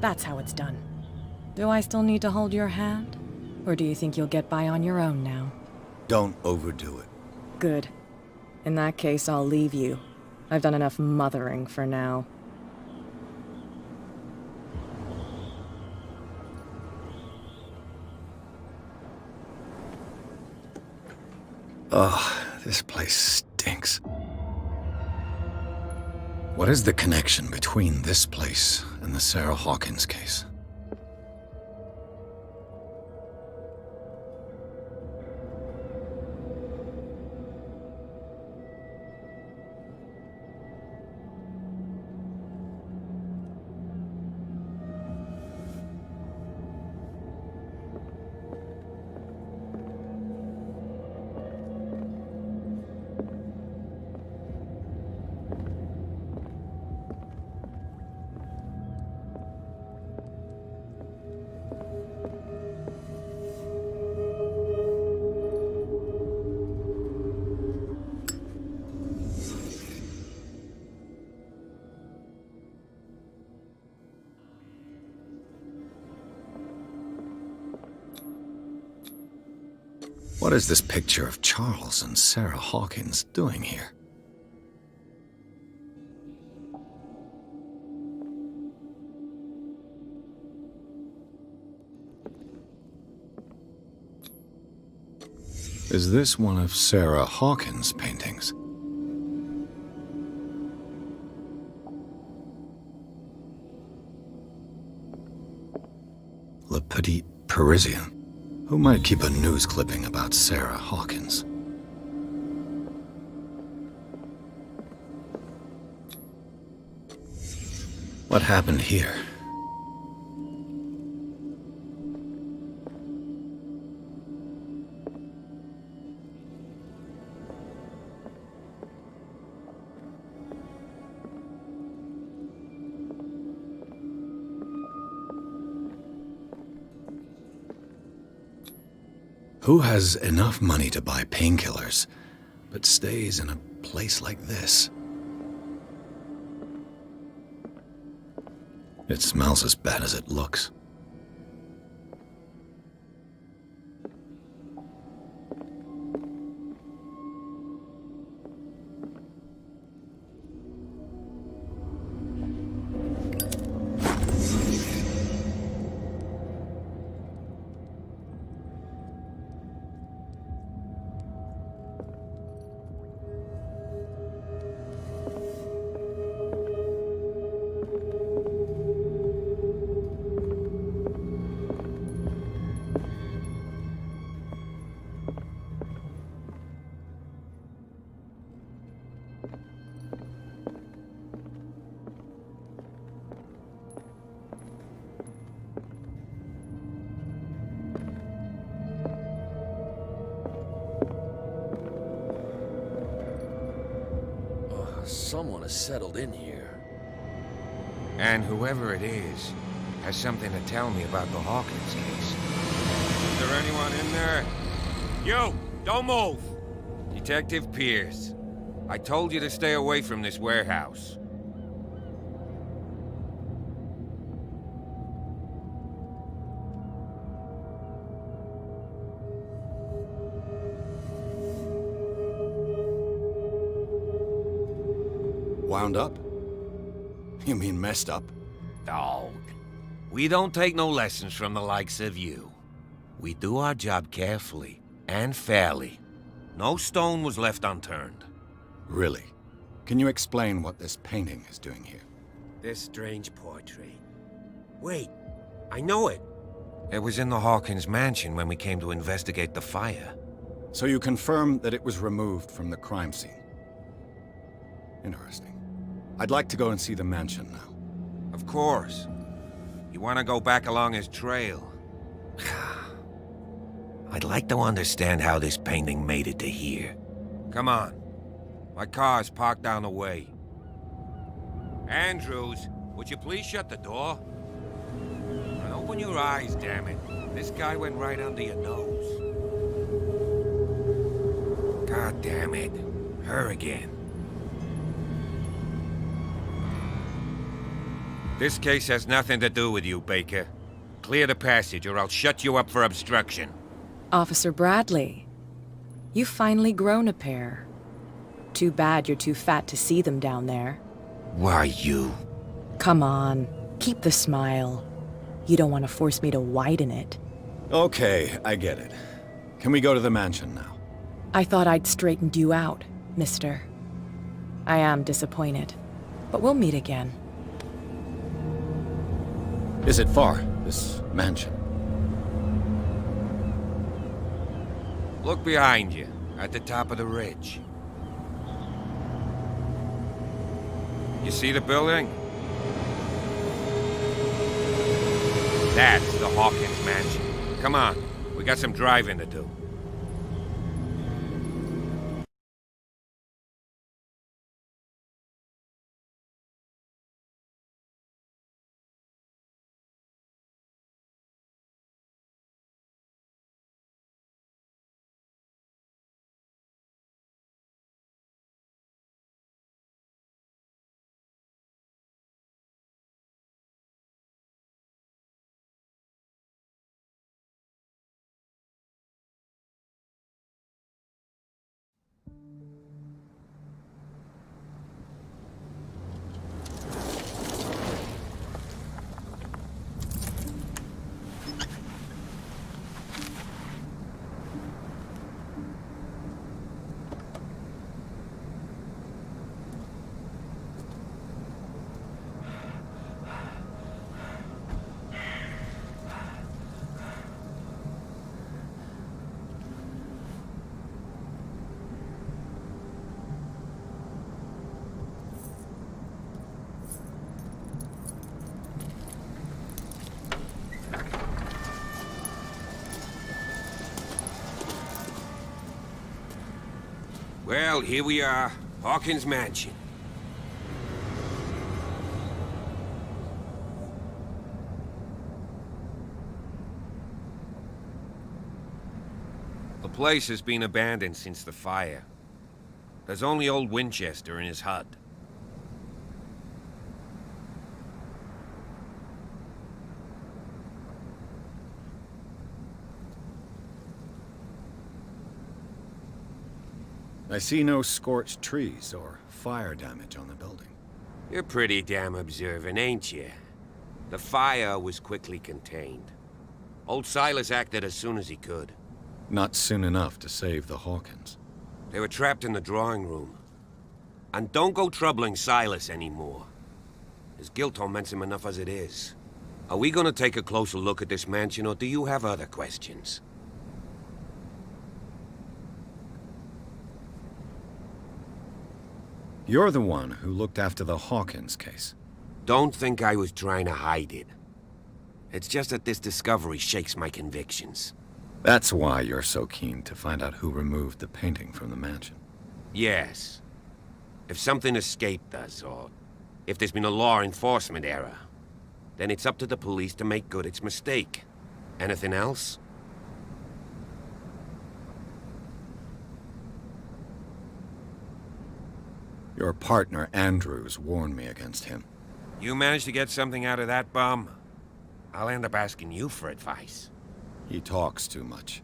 That's how it's done. Do I still need to hold your hand? Or do you think you'll get by on your own now? Don't overdo it. Good. In that case, I'll leave you. I've done enough mothering for now. Ugh, this place stinks. What is the connection between this place and the Sarah Hawkins case? What is this picture of Charles and Sarah Hawkins doing here? Is this one of Sarah Hawkins' paintings? Le Petit Parisien. Who might keep a news clipping about Sarah Hawkins? What happened here? Who has enough money to buy painkillers, but stays in a place like this? It smells as bad as it looks. Someone has settled in here. And whoever it is has something to tell me about the Hawkins case. Is there anyone in there? You! Don't move! Detective Pierce. I told you to stay away from this warehouse. Wound up? You mean messed up? Dog. We don't take no lessons from the likes of you. We do our job carefully and fairly. No stone was left unturned. Really? Can you explain what this painting is doing here? This strange portrait. Wait, I know it. It was in the Hawkins mansion when we came to investigate the fire. So you confirm that it was removed from the crime scene? Interesting. I'd like to go and see the mansion now. Of course. You want to go back along his trail? I'd like to understand how this painting made it to here. Come on. My car's parked down the way. Andrews, would you please shut the door? And open your eyes, damn it. This guy went right under your nose. God damn it. Her again. This case has nothing to do with you, Baker. Clear the passage or I'll shut you up for obstruction. Officer Bradley, you've finally grown a pair. Too bad you're too fat to see them down there. Why, you? Come on, keep the smile. You don't want to force me to widen it. Okay, I get it. Can we go to the mansion now? I thought I'd straightened you out, mister. I am disappointed, but we'll meet again. Is it far, this mansion? Look behind you, at the top of the ridge. You see the building? That's the Hawkins mansion. Come on, we got some driving to do. Well, here we are. Hawkins Mansion. The place has been abandoned since the fire. There's only old Winchester in his hut. I see no scorched trees or fire damage on the building. You're pretty damn observant, ain't you? The fire was quickly contained. Old Silas acted as soon as he could. Not soon enough to save the Hawkins. They were trapped in the drawing room. And don't go troubling Silas anymore. His guilt torments him enough as it is. Are we gonna take a closer look at this mansion, or do you have other questions? You're the one who looked after the Hawkins case. Don't think I was trying to hide it. It's just that this discovery shakes my convictions. That's why you're so keen to find out who removed the painting from the mansion. Yes. If something escaped us, or if there's been a law enforcement error, then it's up to the police to make good its mistake. Anything else? Your partner, Andrews, warned me against him. You managed to get something out of that bum? I'll end up asking you for advice. He talks too much.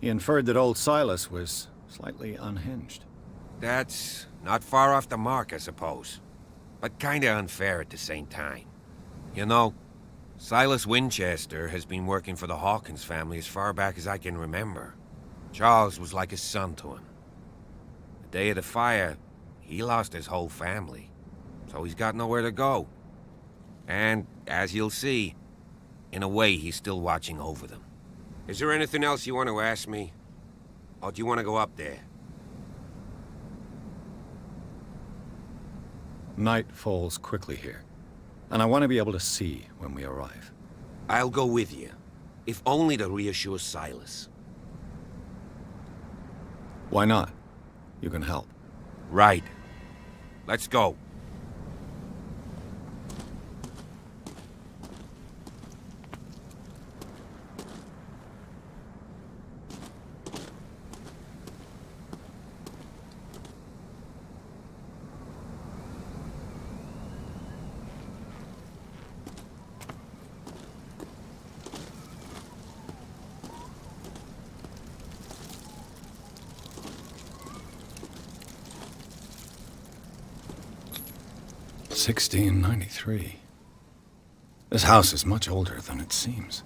He inferred that old Silas was slightly unhinged. That's not far off the mark, I suppose. But kinda unfair at the same time. You know, Silas Winchester has been working for the Hawkins family as far back as I can remember. Charles was like a son to him. The day of the fire, he lost his whole family, so he's got nowhere to go. And, as you'll see, in a way, he's still watching over them. Is there anything else you want to ask me? Or do you want to go up there? Night falls quickly here, and I want to be able to see when we arrive. I'll go with you, if only to reassure Silas. Why not? You can help. Right. Let's go. $1693. This house is much older than it seems.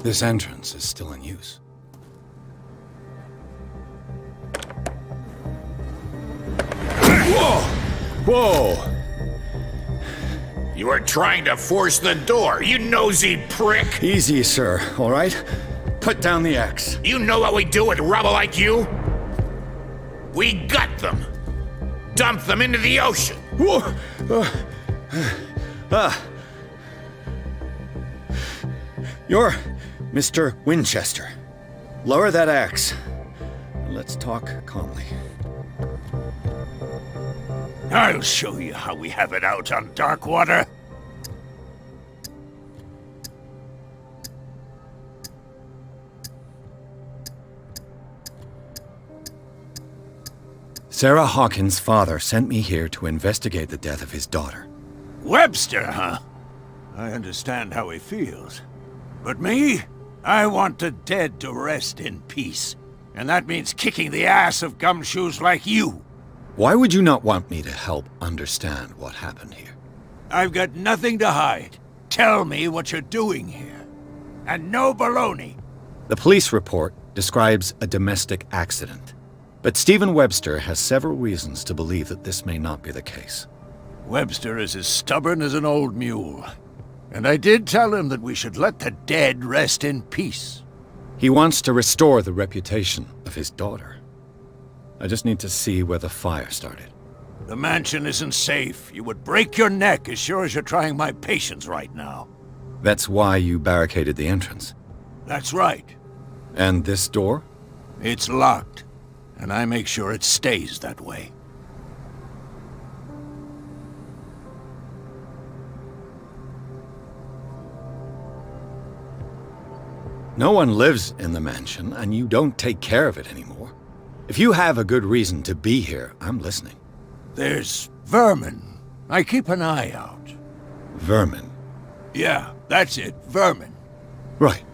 This entrance is still in use. Whoa! Whoa! You were trying to force the door, you nosy prick! Easy, sir, all right? Put down the axe. You know what we do with rubble like you? We gut them. Dump them into the ocean. You're Mr. Winchester. Lower that axe. Let's talk calmly. I'll show you how we have it out on Darkwater. Sarah Hawkins' father sent me here to investigate the death of his daughter. Webster, huh? I understand how he feels. But me? I want the dead to rest in peace. And that means kicking the ass of gumshoes like you. Why would you not want me to help understand what happened here? I've got nothing to hide. Tell me what you're doing here. And no baloney. The police report describes a domestic accident. But Stephen Webster has several reasons to believe that this may not be the case. Webster is as stubborn as an old mule. And I did tell him that we should let the dead rest in peace. He wants to restore the reputation of his daughter. I just need to see where the fire started. The mansion isn't safe. You would break your neck as sure as you're trying my patience right now. That's why you barricaded the entrance. That's right. And this door? It's locked. And I make sure it stays that way. No one lives in the mansion, and you don't take care of it anymore. If you have a good reason to be here, I'm listening. There's vermin. I keep an eye out. Vermin? Yeah, that's it, vermin. Right.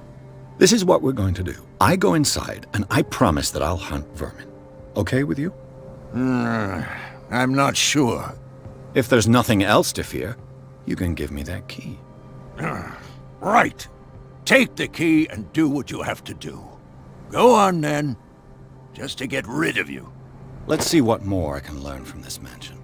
This is what we're going to do. I go inside, and I promise that I'll hunt vermin. Okay with you? I'm not sure. If there's nothing else to fear, you can give me that key. Right. Take the key and do what you have to do. Go on, then. Just to get rid of you. Let's see what more I can learn from this mansion.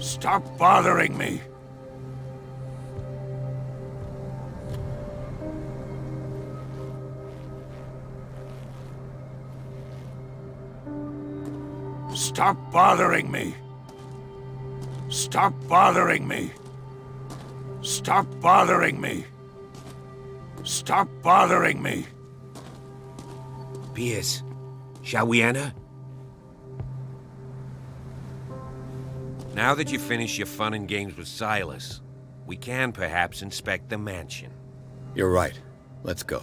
Stop bothering me. Stop bothering me. Stop bothering me. Stop bothering me. Stop bothering me. Pierce, shall we enter? Now that you've finished your fun and games with Silas, we can perhaps inspect the mansion. You're right. Let's go.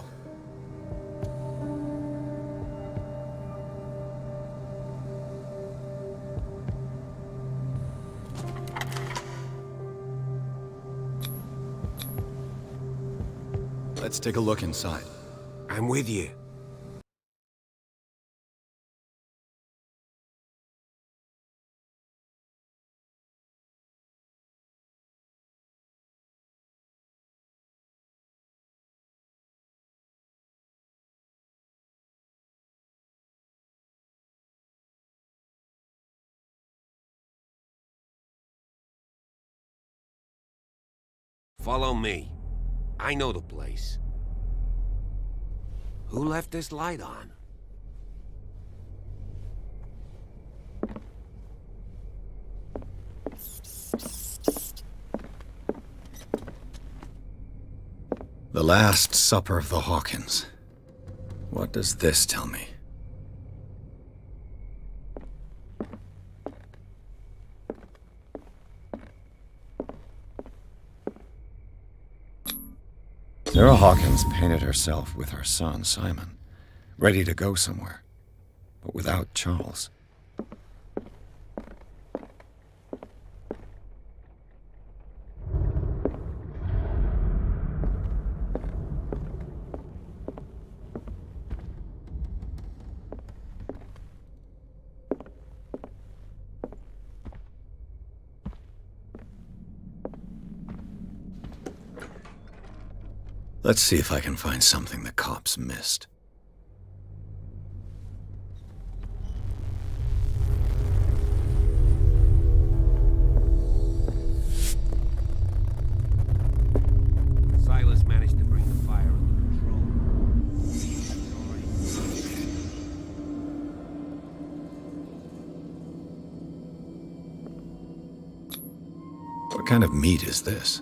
Let's take a look inside. I'm with you. Follow me. I know the place. Who left this light on? The Last Supper of the Hawkins. What does this tell me? Sarah Hawkins painted herself with her son, Simon, ready to go somewhere, but without Charles. Let's see if I can find something the cops missed. Silas managed to bring the fire under control. What kind of meat is this?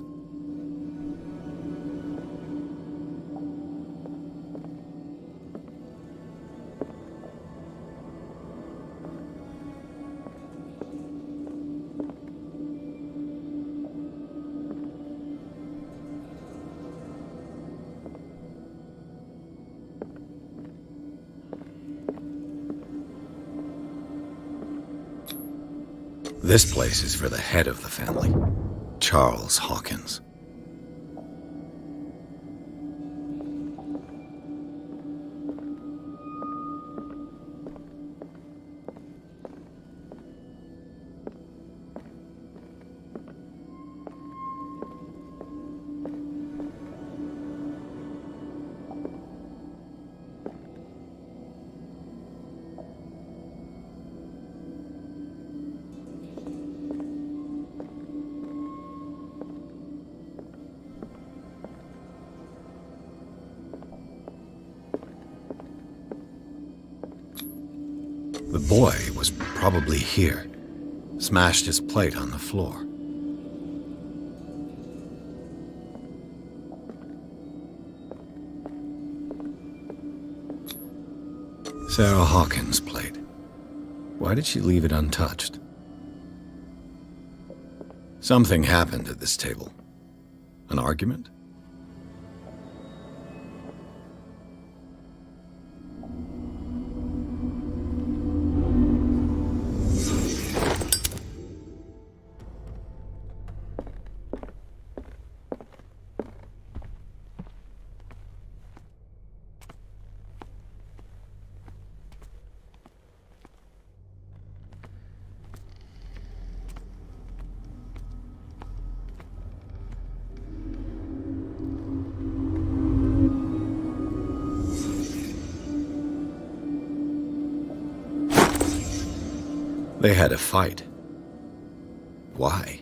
This place is for the head of the family, Charles Hawkins. The boy was probably here, smashed his plate on the floor. Sarah Hawkins' plate. Why did she leave it untouched? Something happened at this table. An argument? They had a fight. Why?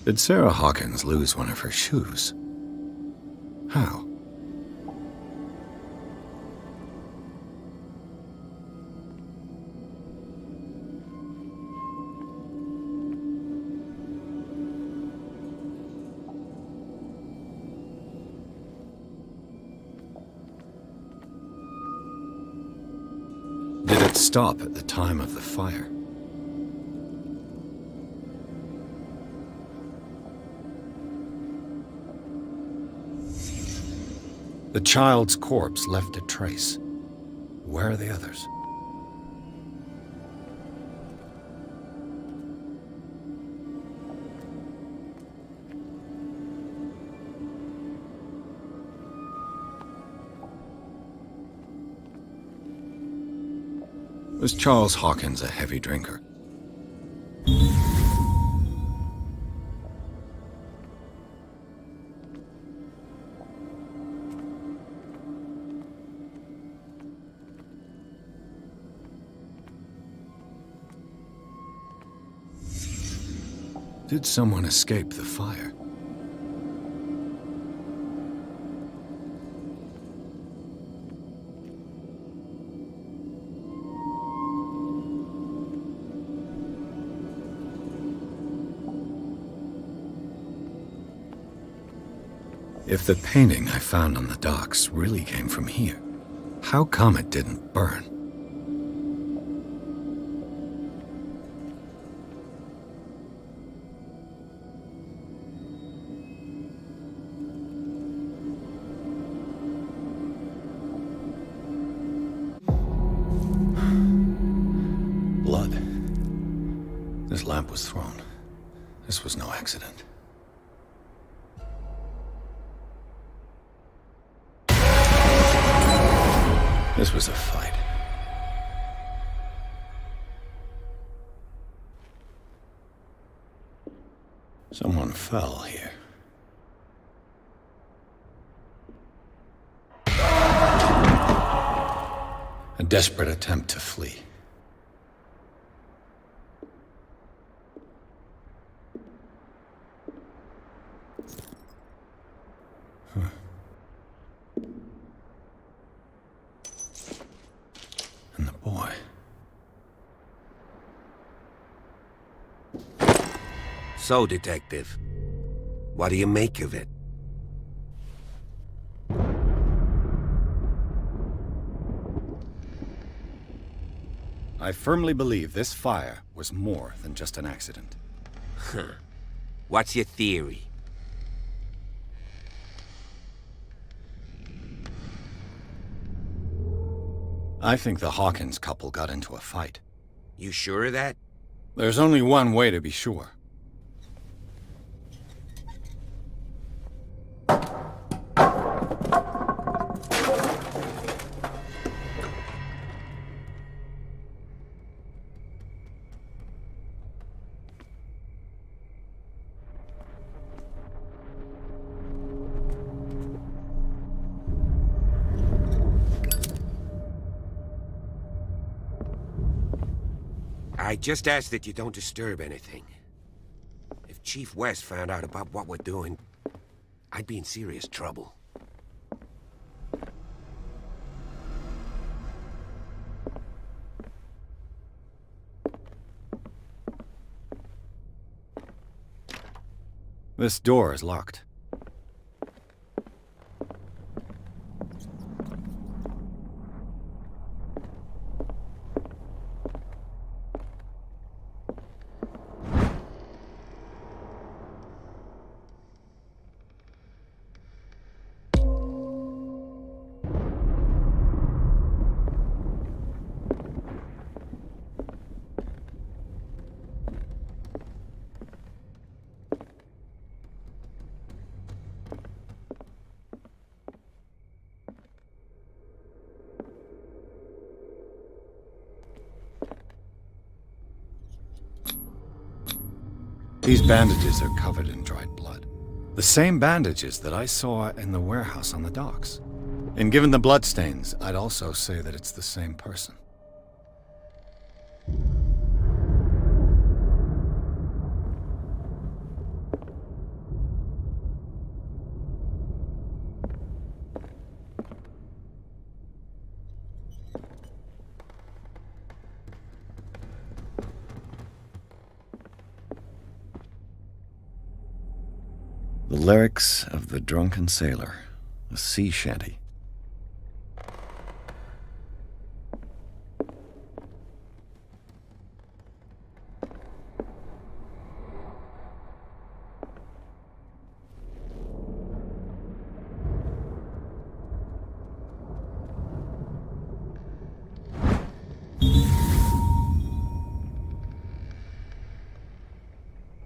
Did Sarah Hawkins lose one of her shoes? How? Did it stop at the time of the fire? The child's corpse left a trace. Where are the others? Was Charles Hawkins a heavy drinker? Did someone escape the fire? If the painting I found on the docks really came from here, how come it didn't burn? Blood. This lamp was thrown. This was no accident. This was a fight. Someone fell here. A desperate attempt to flee. And the boy. So, Detective, what do you make of it? I firmly believe this fire was more than just an accident. Huh. What's your theory? I think the Hawkins couple got into a fight. You sure of that? There's only one way to be sure. I just ask that you don't disturb anything. If Chief West found out about what we're doing, I'd be in serious trouble. This door is locked. These bandages are covered in dried blood. The same bandages that I saw in the warehouse on the docks. And given the bloodstains, I'd also say that it's the same person. The lyrics of the drunken sailor, a sea shanty.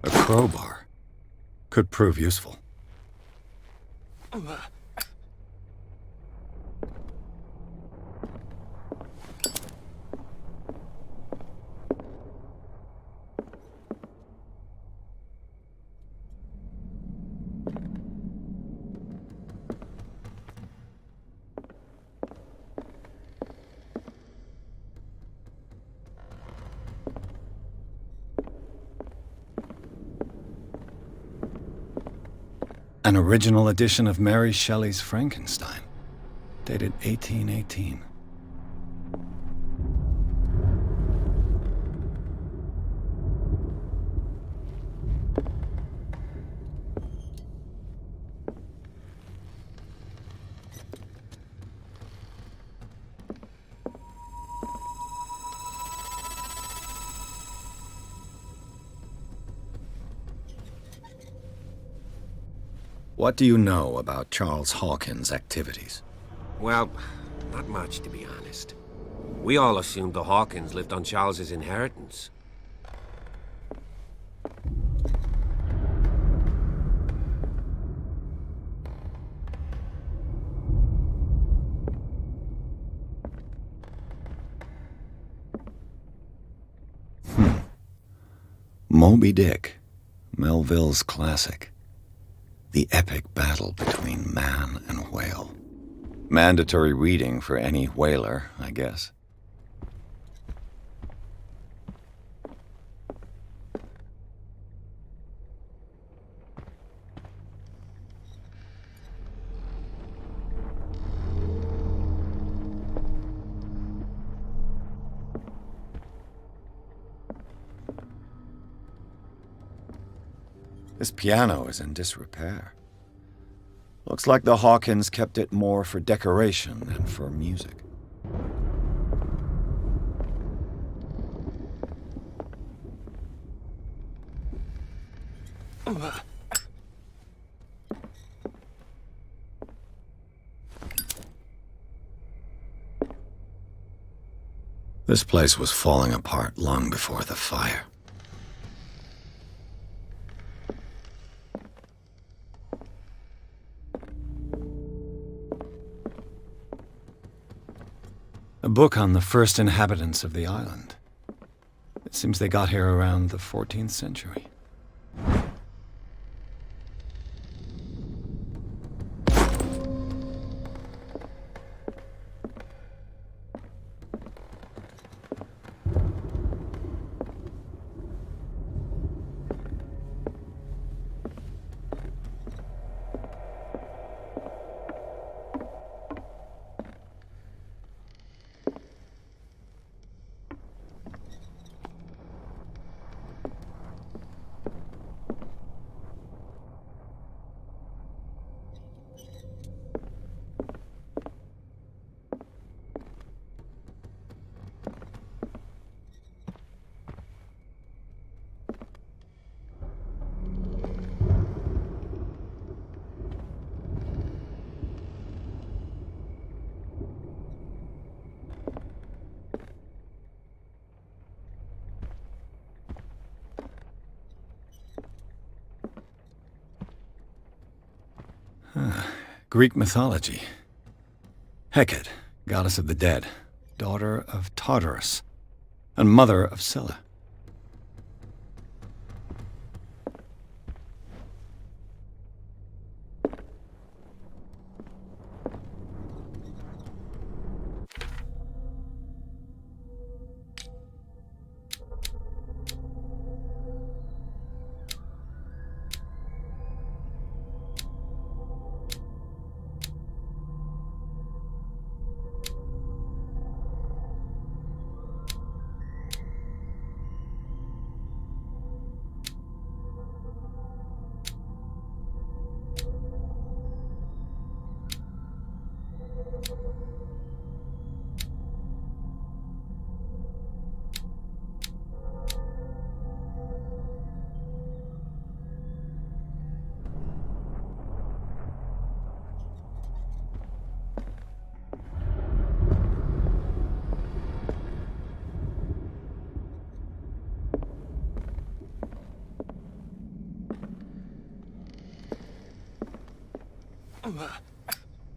A crowbar could prove useful. An original edition of Mary Shelley's Frankenstein, dated 1818. What do you know about Charles Hawkins' activities? Well, not much, to be honest. We all assumed the Hawkins lived on Charles's inheritance. Moby Dick, Melville's classic. The epic battle between man and whale. Mandatory reading for any whaler, I guess. This piano is in disrepair. Looks like the Hawkins kept it more for decoration than for music. This place was falling apart long before the fire. A book on the first inhabitants of the island. It seems they got here around the 14th century. Greek mythology. Hecate, goddess of the dead, daughter of Tartarus, and mother of Scylla.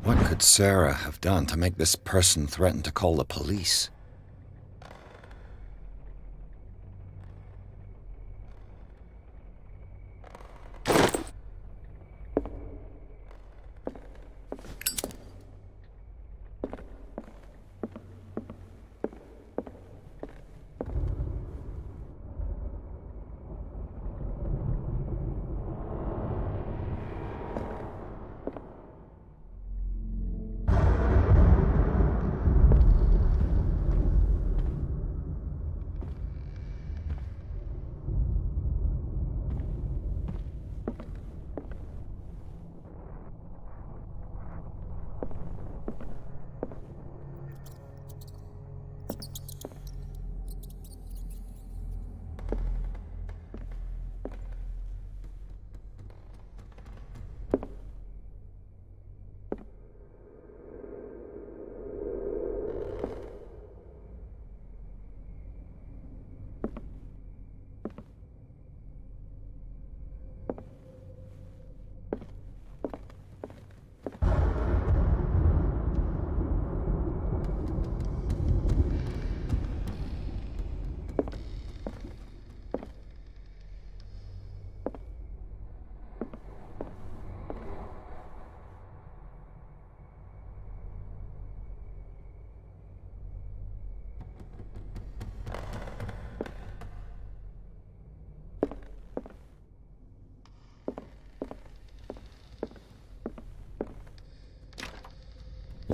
What could Sarah have done to make this person threaten to call the police?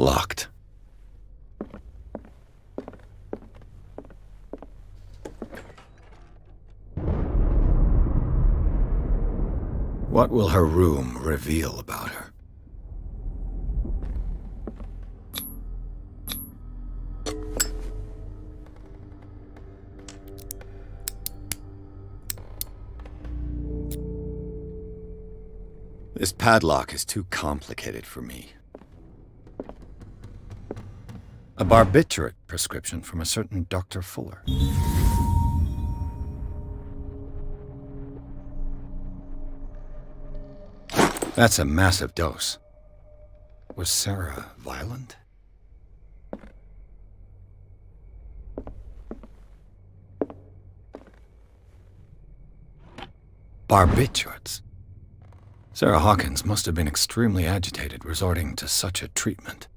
Locked. What will her room reveal about her? This padlock is too complicated for me. A barbiturate prescription from a certain Dr. Fuller. That's a massive dose. Was Sarah violent? Barbiturates. Sarah Hawkins must have been extremely agitated resorting to such a treatment.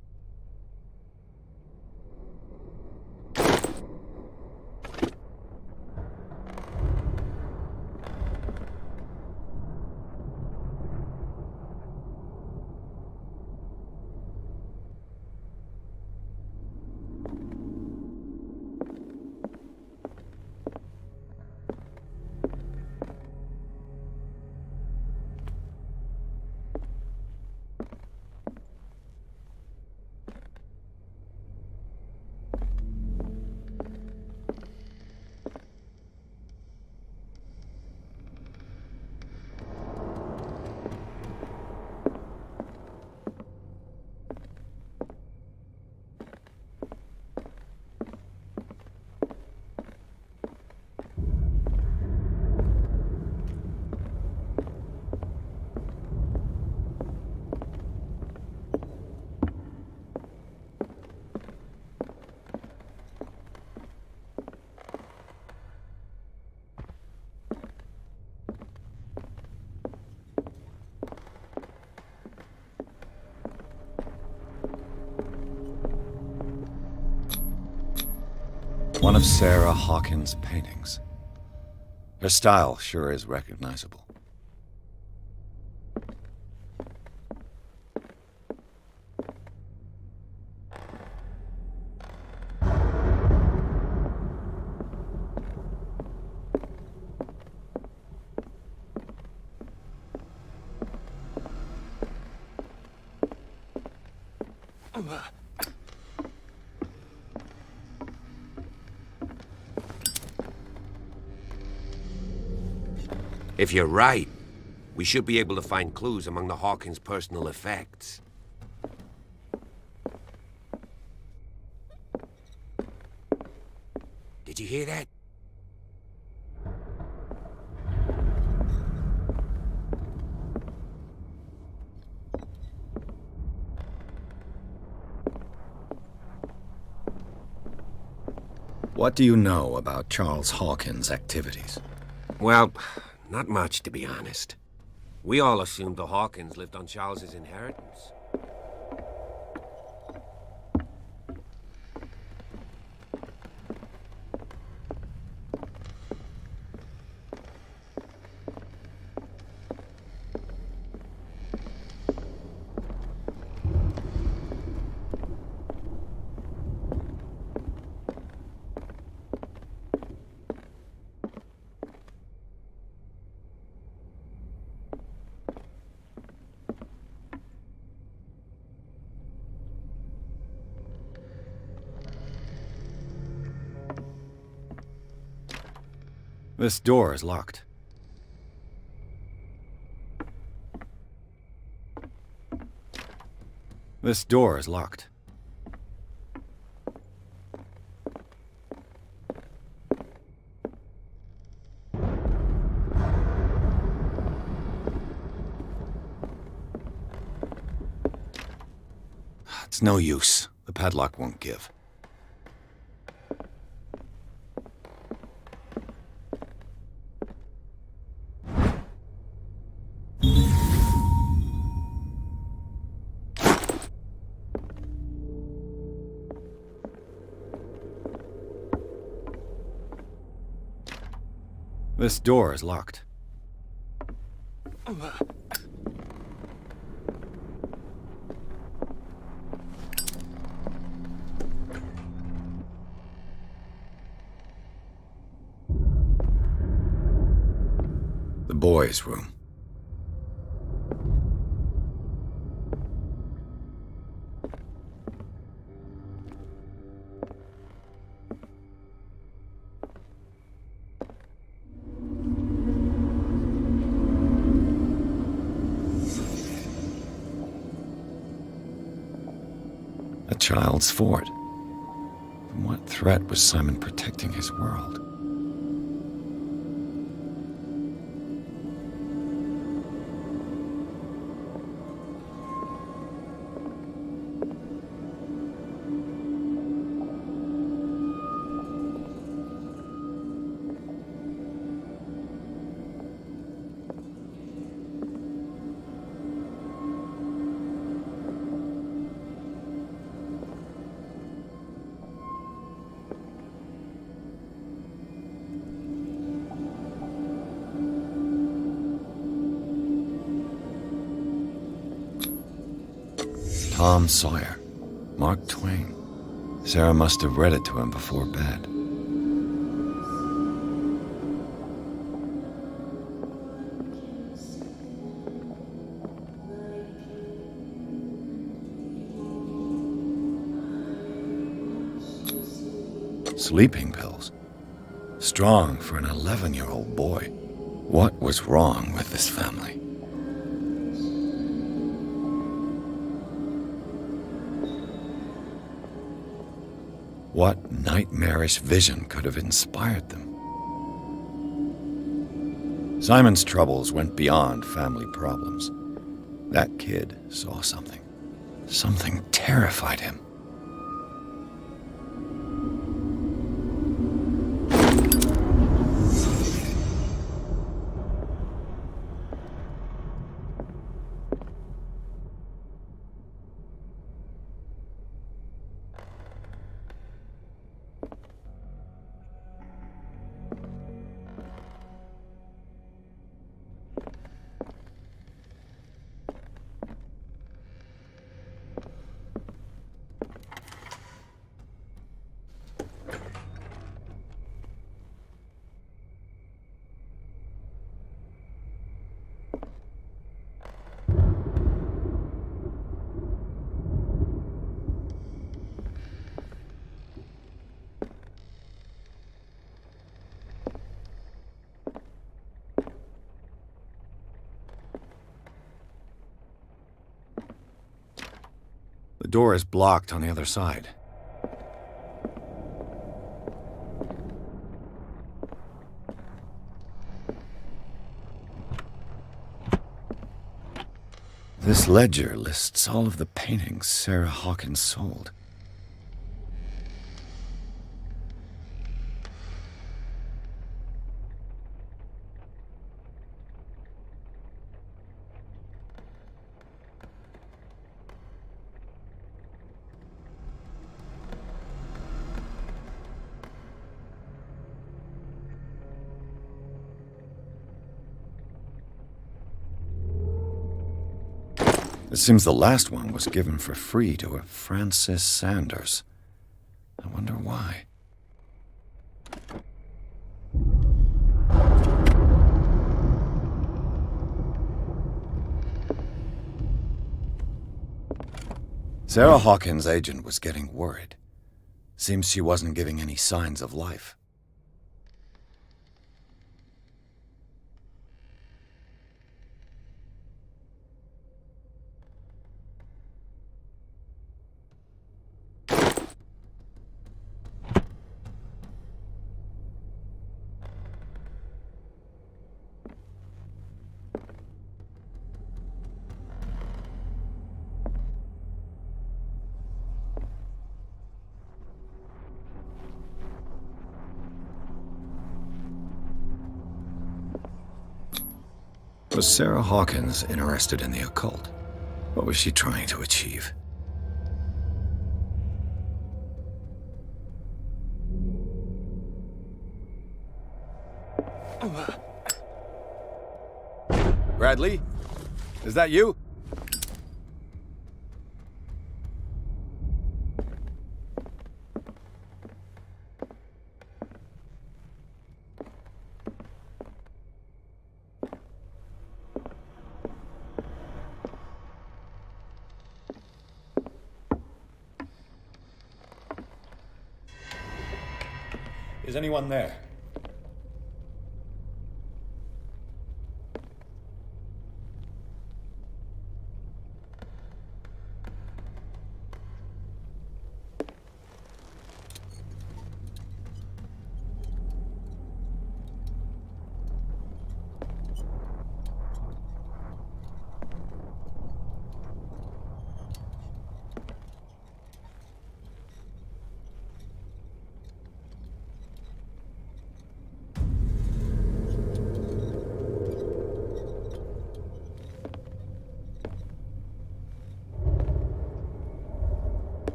One of Sarah Hawkins' paintings. Her style sure is recognizable. If you're right, we should be able to find clues among the Hawkins' personal effects. Did you hear that? What do you know about Charles Hawkins' activities? Well, not much, to be honest. We all assumed the Hawkins lived on Charles's inheritance. This door is locked. This door is locked. It's no use. The padlock won't give. This door is locked. boys' room. A child's fort. From what threat was Simon protecting his world? Tom Sawyer, Mark Twain. Sarah must have read it to him before bed. Sleeping pills. Strong for an 11-year-old boy. What was wrong with this family? What nightmarish vision could have inspired them? Simon's troubles went beyond family problems. That kid saw something. Something terrified him. The door is blocked on the other side. This ledger lists all of the paintings Sarah Hawkins sold. It seems the last one was given for free to a Francis Sanders. I wonder why. Sarah Hawkins' agent was getting worried. Seems she wasn't giving any signs of life. Was Sarah Hawkins interested in the occult? What was she trying to achieve? Bradley? Is that you? Is anyone there?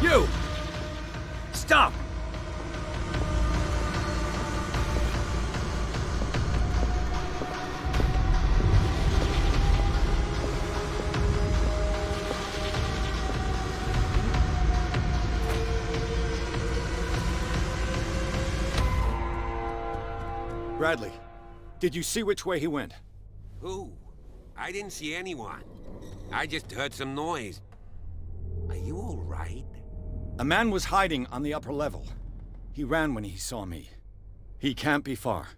You! Stop! Bradley, did you see which way he went? Who? I didn't see anyone. I just heard some noise. Are you all right? A man was hiding on the upper level. He ran when he saw me. He can't be far.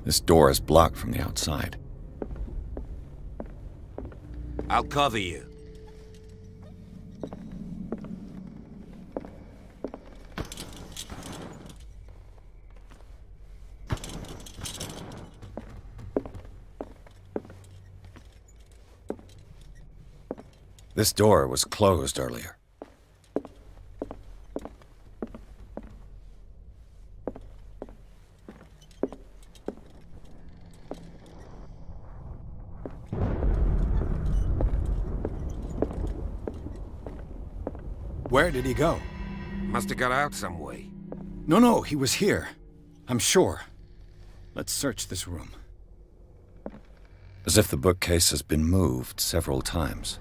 This door is blocked from the outside. I'll cover you. This door was closed earlier. Where did he go? Must have got out some way. No, he was here. I'm sure. Let's search this room. As if the bookcase has been moved several times.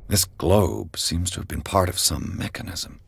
This globe seems to have been part of some mechanism.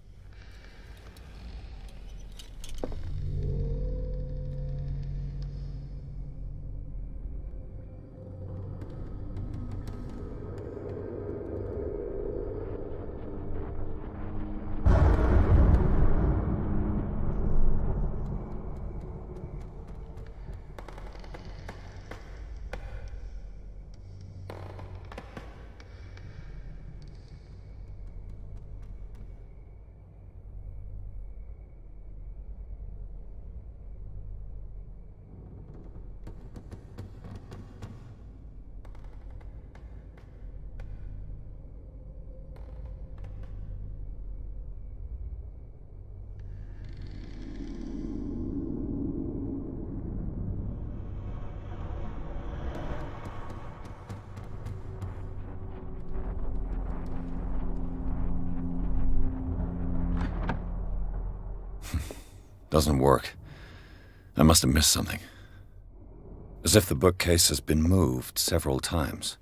Doesn't work. I must have missed something. As if the bookcase has been moved several times.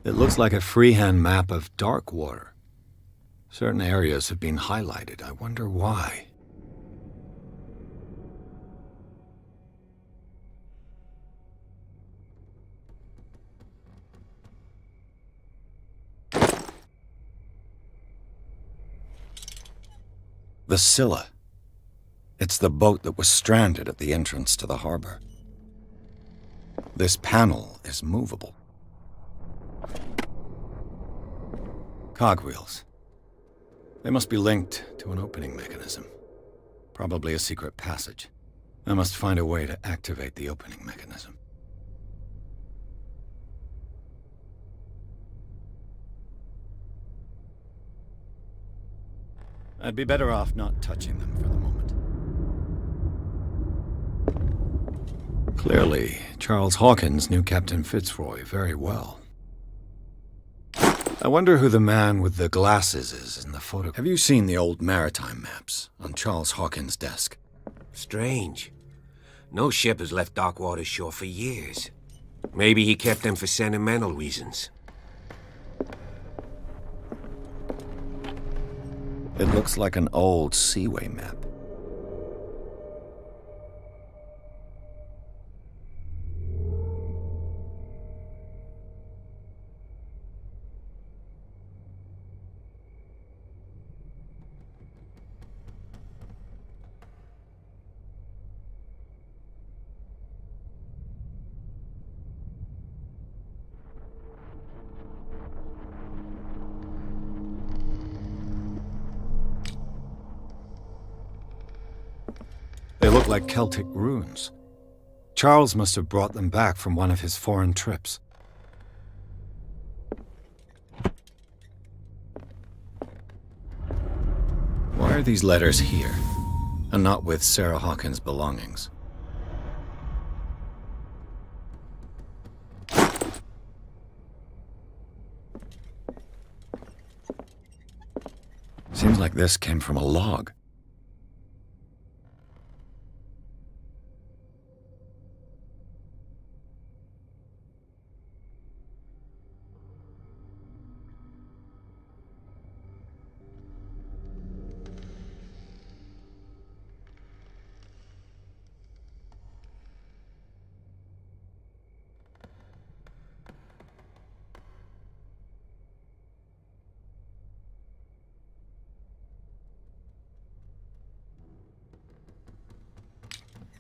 It looks like a freehand map of dark water. Certain areas have been highlighted. I wonder why. The Scylla. It's the boat that was stranded at the entrance to the harbor. This panel is movable. Cogwheels. They must be linked to an opening mechanism. Probably a secret passage. I must find a way to activate the opening mechanism. I'd be better off not touching them for the moment. Clearly, Charles Hawkins knew Captain Fitzroy very well. I wonder who the man with the glasses is in the photo. Have you seen the old maritime maps on Charles Hawkins' desk? Strange. No ship has left Darkwater's shore for years. Maybe he kept them for sentimental reasons. It looks like an old seaway map. They look like Celtic runes. Charles must have brought them back from one of his foreign trips. Why are these letters here, and not with Sarah Hawkins' belongings? Seems like this came from a log.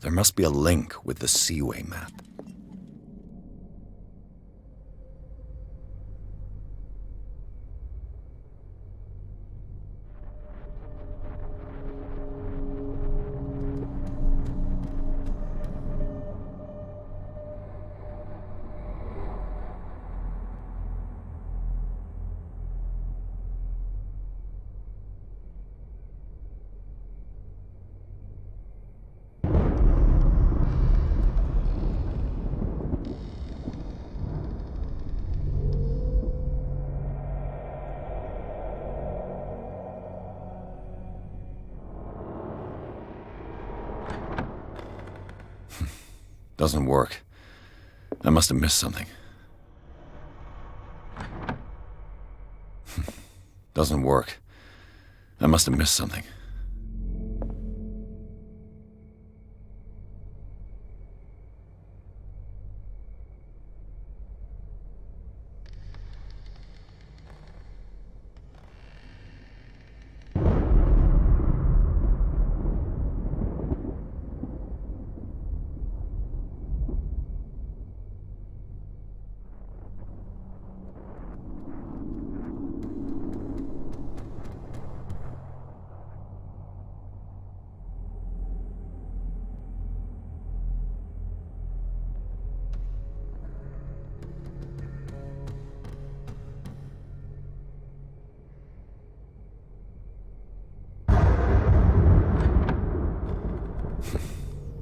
There must be a link with the Seaway map. Doesn't work. I must have missed something. Doesn't work. I must have missed something.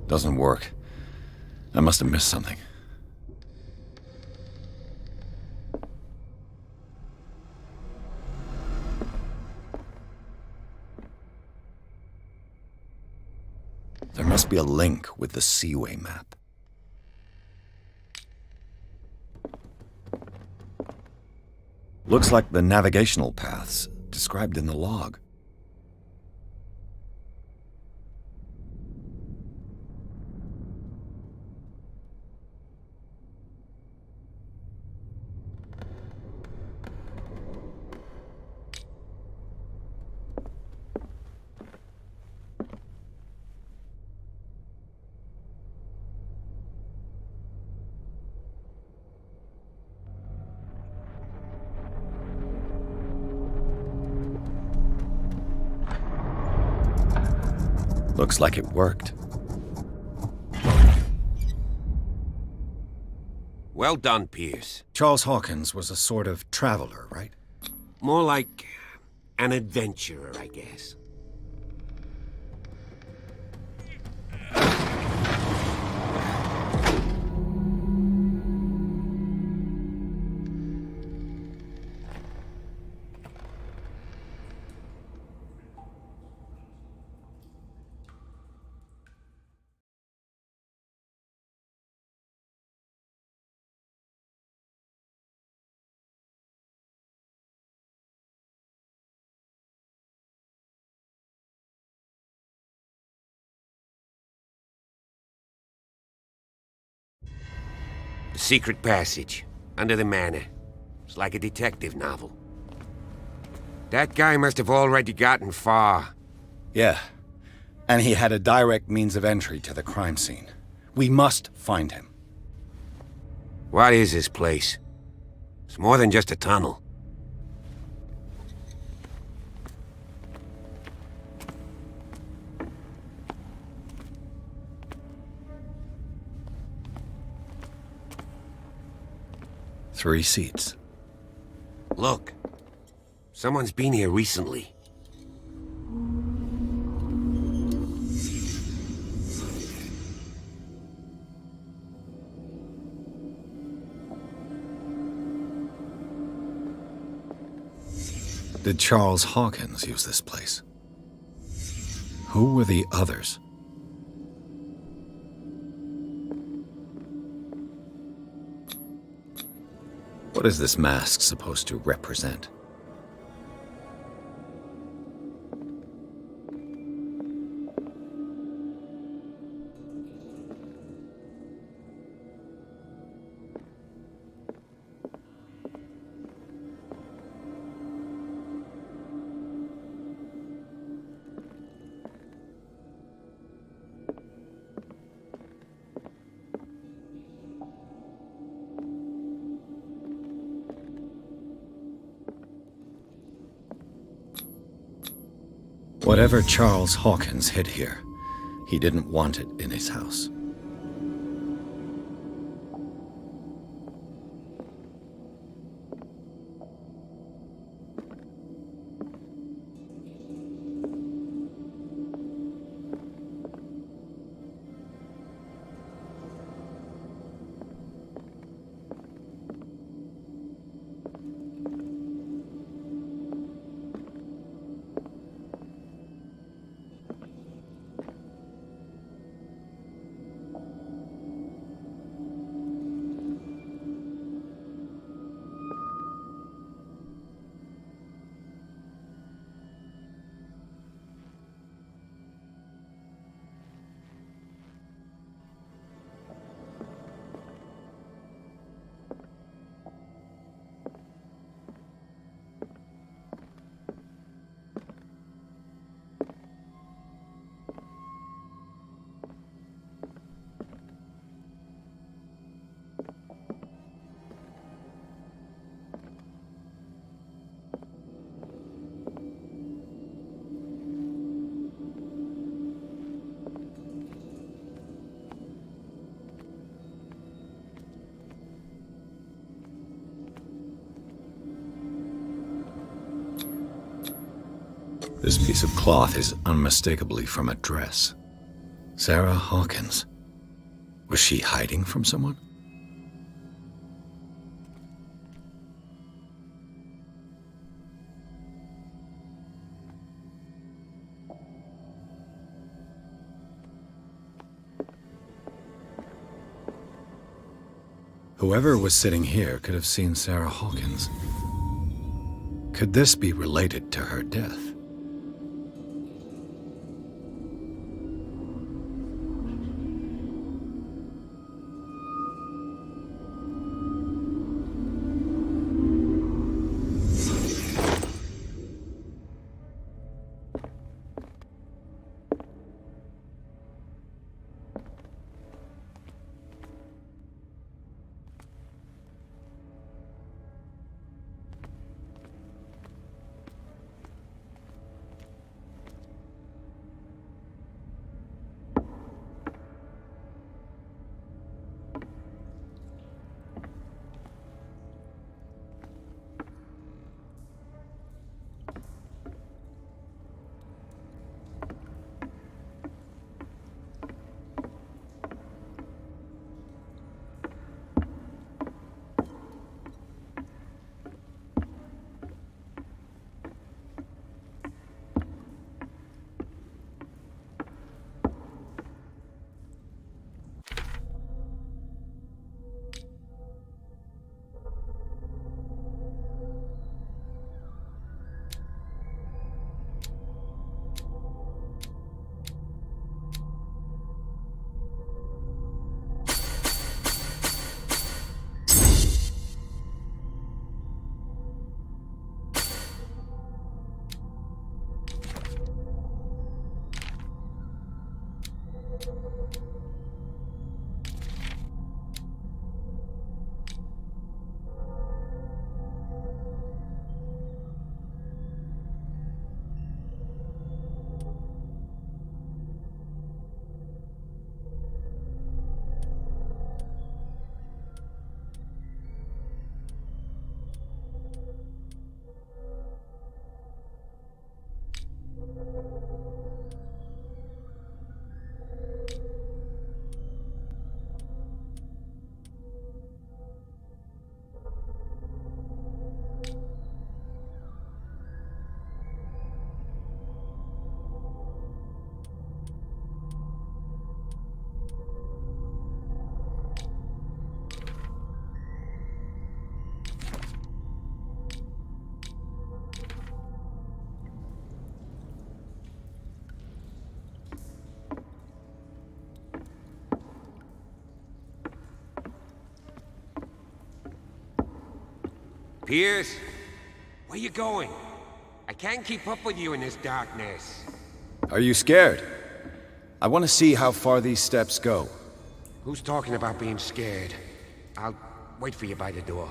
Doesn't work. I must have missed something. There must be a link with the Seaway map. Looks like the navigational paths described in the log. Looks like it worked. Well done, Pierce. Charles Hawkins was a sort of traveler, right? More like an adventurer, I guess. secret passage, under the manor. It's like a detective novel. That guy must have already gotten far. Yeah, and he had a direct means of entry to the crime scene. We must find him. What is this place? It's more than just a tunnel. Three seats. Look. Someone's been here recently. Did Charles Hawkins use this place? Who were the others? What is this mask supposed to represent? Whatever Charles Hawkins hid here, he didn't want it in his house. This piece of cloth is unmistakably from a dress. Sarah Hawkins. Was she hiding from someone? Whoever was sitting here could have seen Sarah Hawkins. Could this be related to her death? Pierce? Where you going? I can't keep up with you in this darkness. Are you scared? I want to see how far these steps go. Who's talking about being scared? I'll wait for you by the door.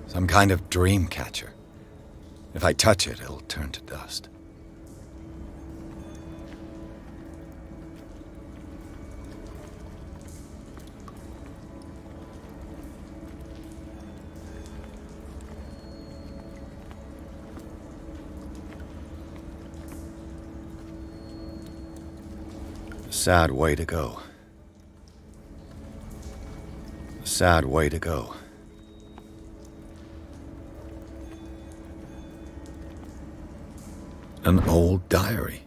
Some kind of dream catcher. If I touch it, it'll turn to dust. A sad way to go. A sad way to go. An old diary.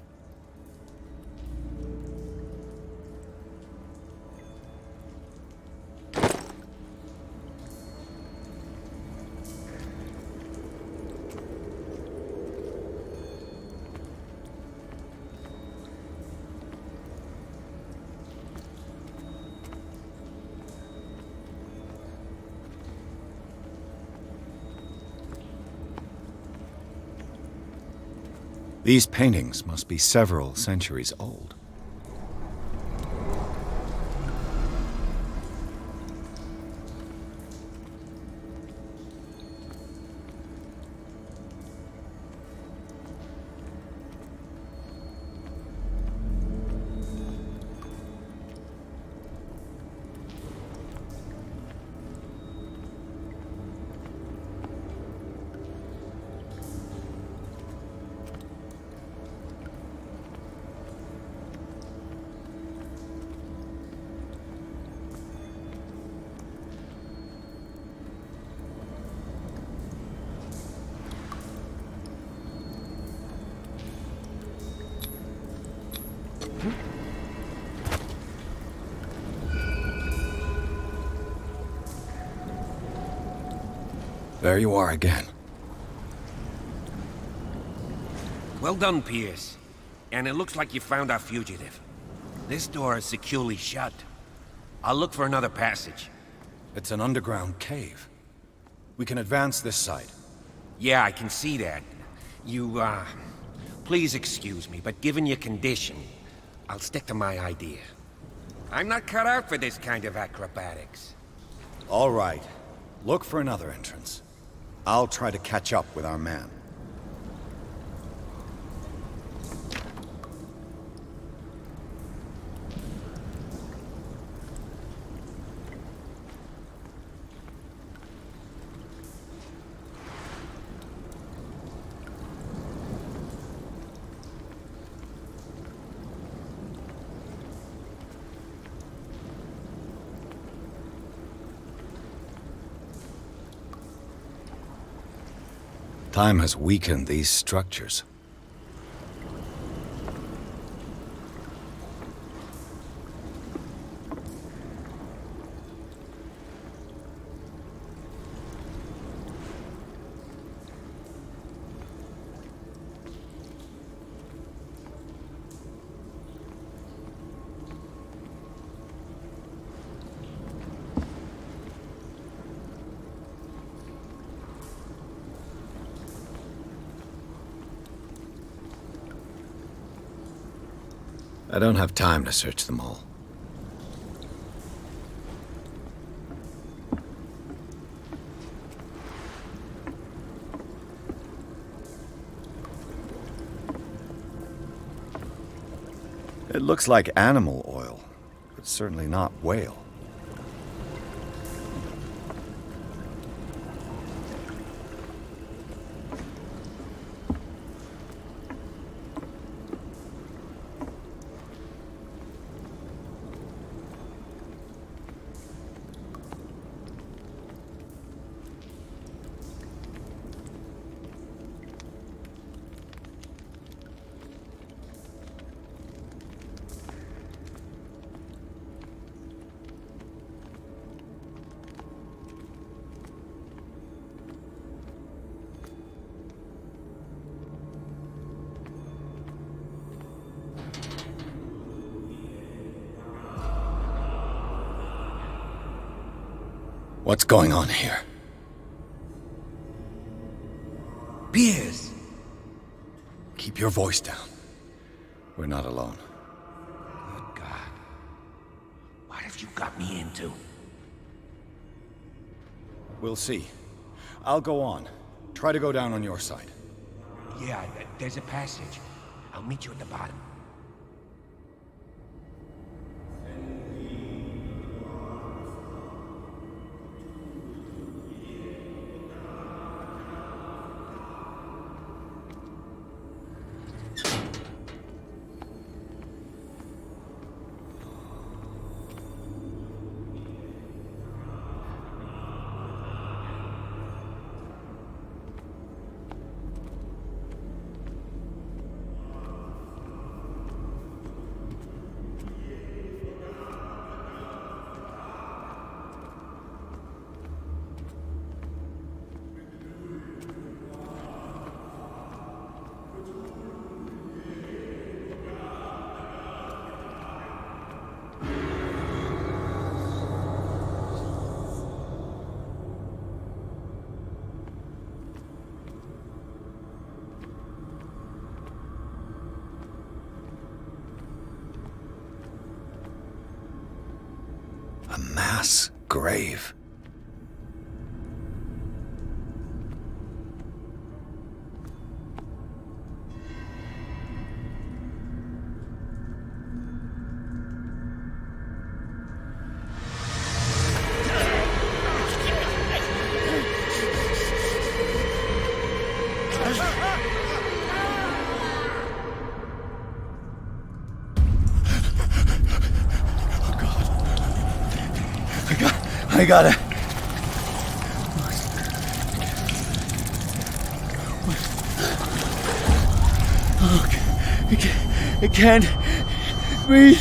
These paintings must be several centuries old. There you are again. Well done, Pierce. And it looks like you found our fugitive. This door is securely shut. I'll look for another passage. It's an underground cave. We can advance this side. Yeah, I can see that. Please excuse me, but given your condition, I'll stick to my idea. I'm not cut out for this kind of acrobatics. All right. Look for another entrance. I'll try to catch up with our man. Time has weakened these structures. I don't have time to search them all. It looks like animal oil, but certainly not whale. What's going on here? Pierce! Keep your voice down. We're not alone. Good God. What have you got me into? We'll see. I'll go on. Try to go down on your side. Yeah, there's a passage. I'll meet you at the bottom. A mass grave. I got it. I can't breathe.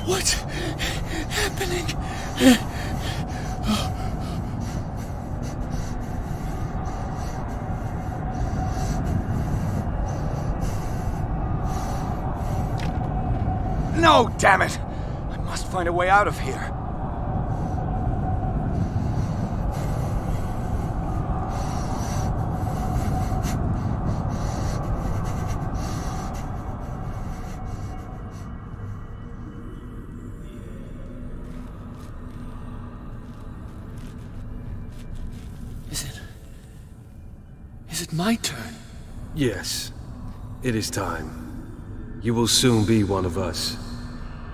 What's happening? No, damn it! I must find a way out of here. Is it my turn? Yes. It is time. You will soon be one of us,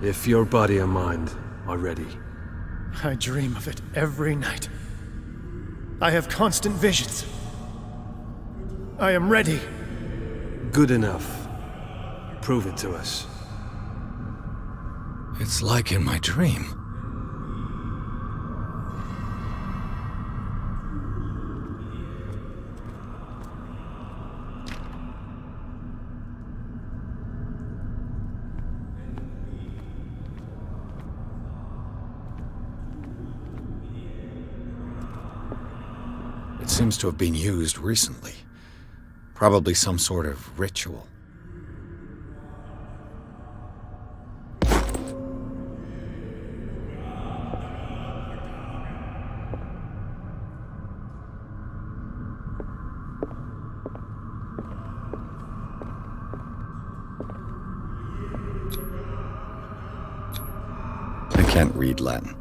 if your body and mind are ready. I dream of it every night. I have constant visions. I am ready. Good enough. Prove it to us. It's like in my dream. It seems to have been used recently. Probably some sort of ritual. I can't read Latin.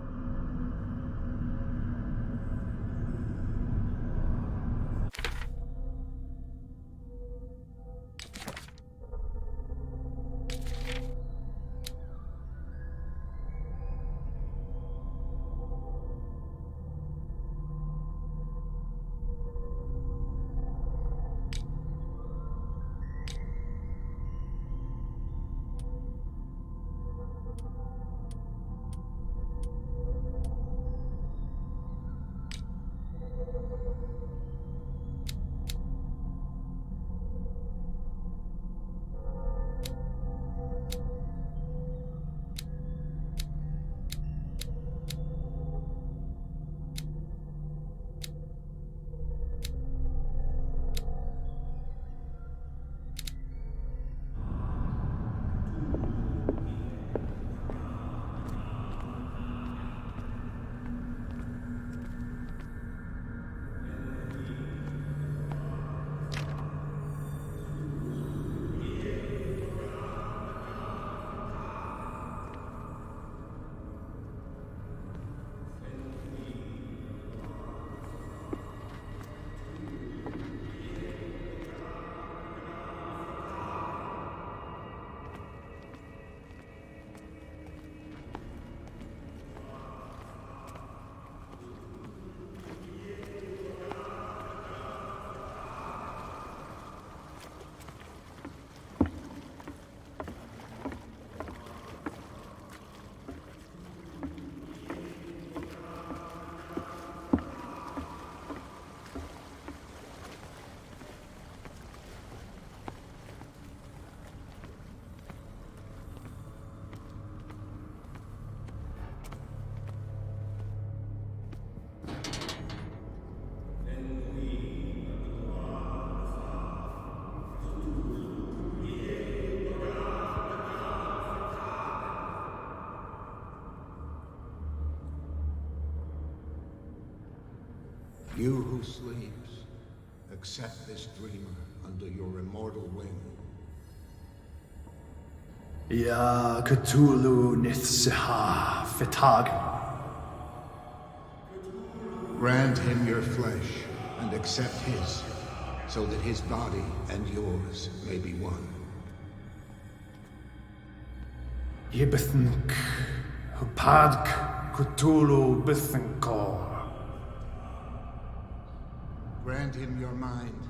You who sleeps, accept this dreamer under your immortal wing. Ya Cthulhu Nithsiha Fitagan. Grant him your flesh and accept his, so that his body and yours may be one. Yibithink Hupadk Cthulhu Bithinkor. Grant him your mind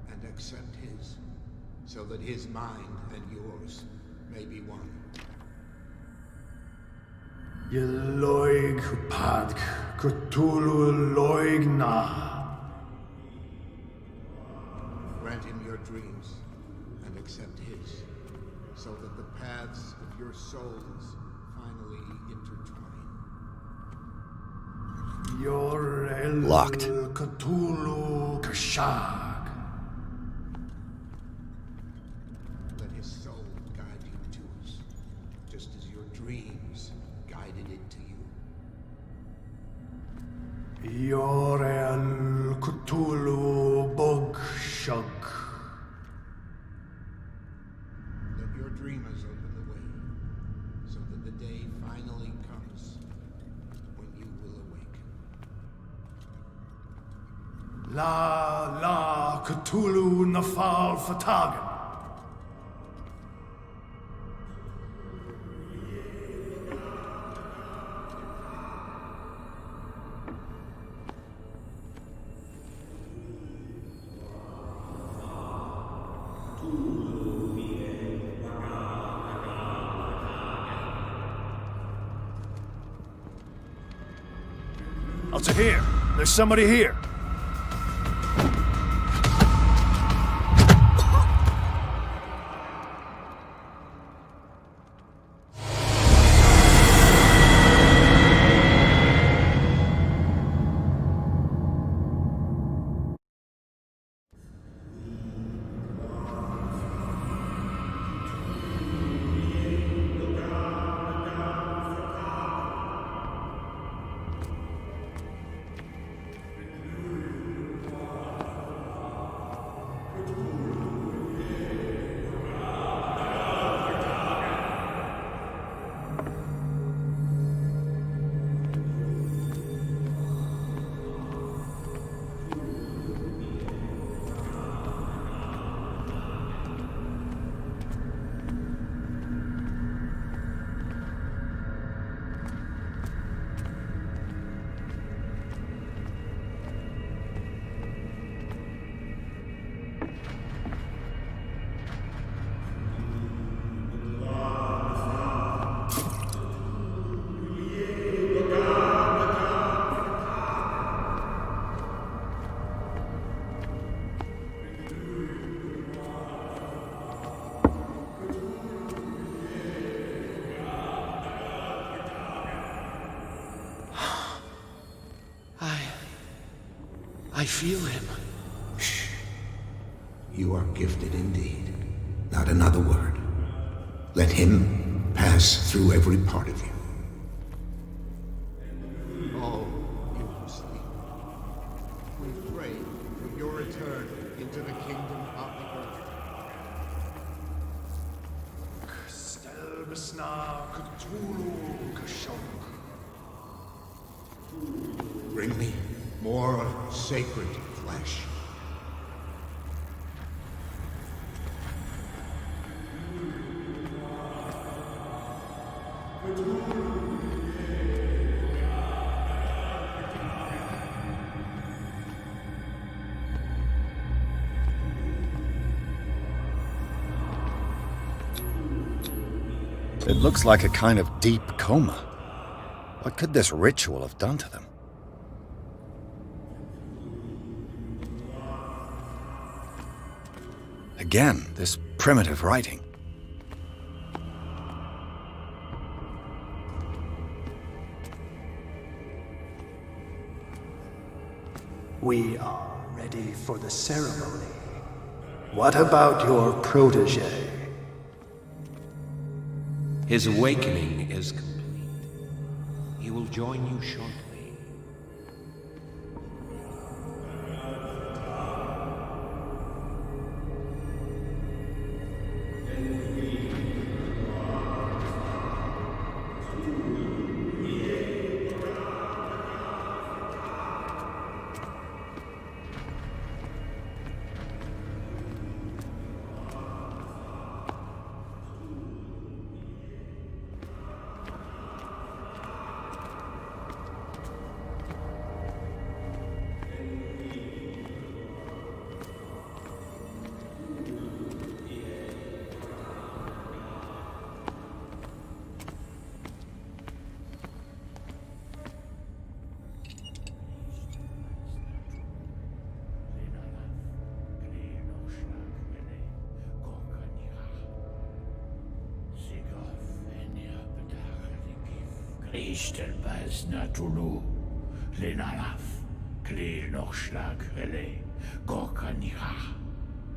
and accept his, so that his mind and yours may be one. Yeloig Hupadk Cthulhu Loigna. Grant him your dreams and accept his, so that the paths of your souls finally intertwine. Locked. Cthulhu Kashag. Let his soul guide you to us, just stars open the way, so that the day finally comes when you will awaken. La Cthulhu Nafal Fatagan. Alta here. There's somebody here. I feel him. Shh. You are gifted indeed. Not another word. Let him pass through every part of you. Oh, you who sleep. We pray for your return into the kingdom of the earth. Stelbesna Cthulhu Kashok. Bring me more sacred flesh. It looks like a kind of deep coma. What could this ritual have done to them? Again, this primitive writing. We are ready for the ceremony. What about your protege? His awakening is complete. He will join you shortly. Ishtelbaz Natulu, Lenalaf, Kli Nochschlag Rele, Gorkanira,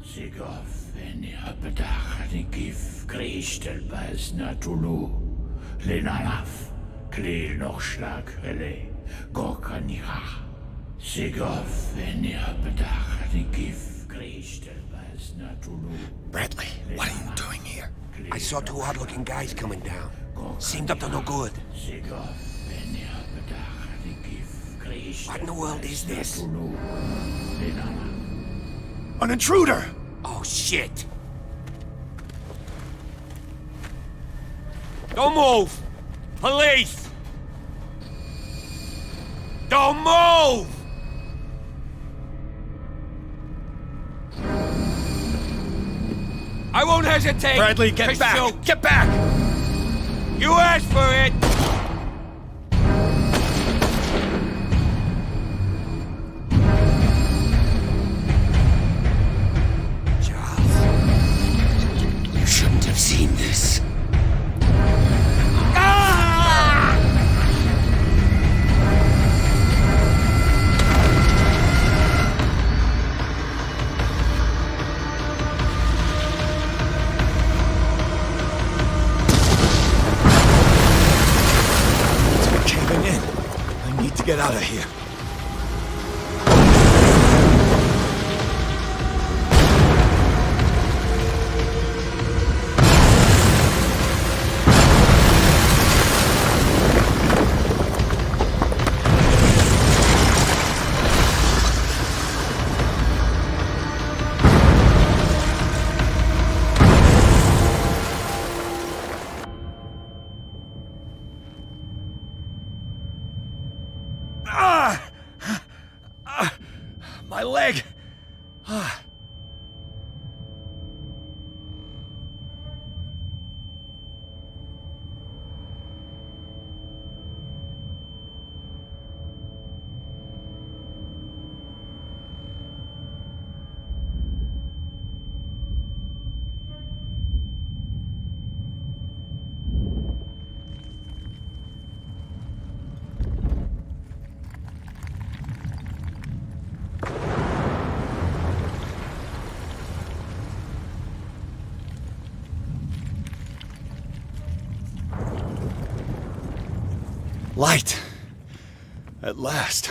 Sigov, Enia Bedach, Gif, Krishtelbaz Natulu, Lenalaf, Kli Nochschlag Rele, Gorkanira, Sigov, Enia Bedach, Gif, Krishtelbaz Natulu. Bradley, what are you doing here? I saw two odd-looking guys coming down. Seemed up to no good. What in the world is this? An intruder! Oh, shit! Don't move! Police! Don't move! I won't hesitate! Bradley, get back! Shoot. Get back! You asked for it! Charles, you shouldn't have seen this. Get out of here. My leg! Light. At last.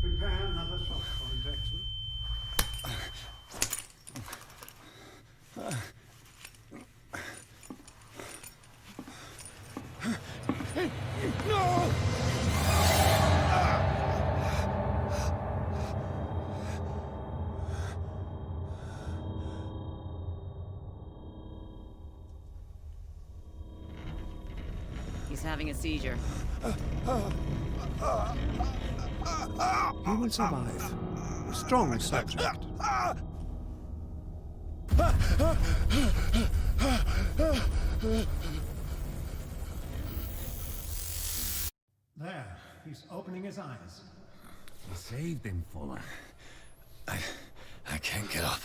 Prepare another shot, Jackson. No! He's having a seizure. He will survive. A strong subject. There, he's opening his eyes. You saved him, Fuller. I can't get up.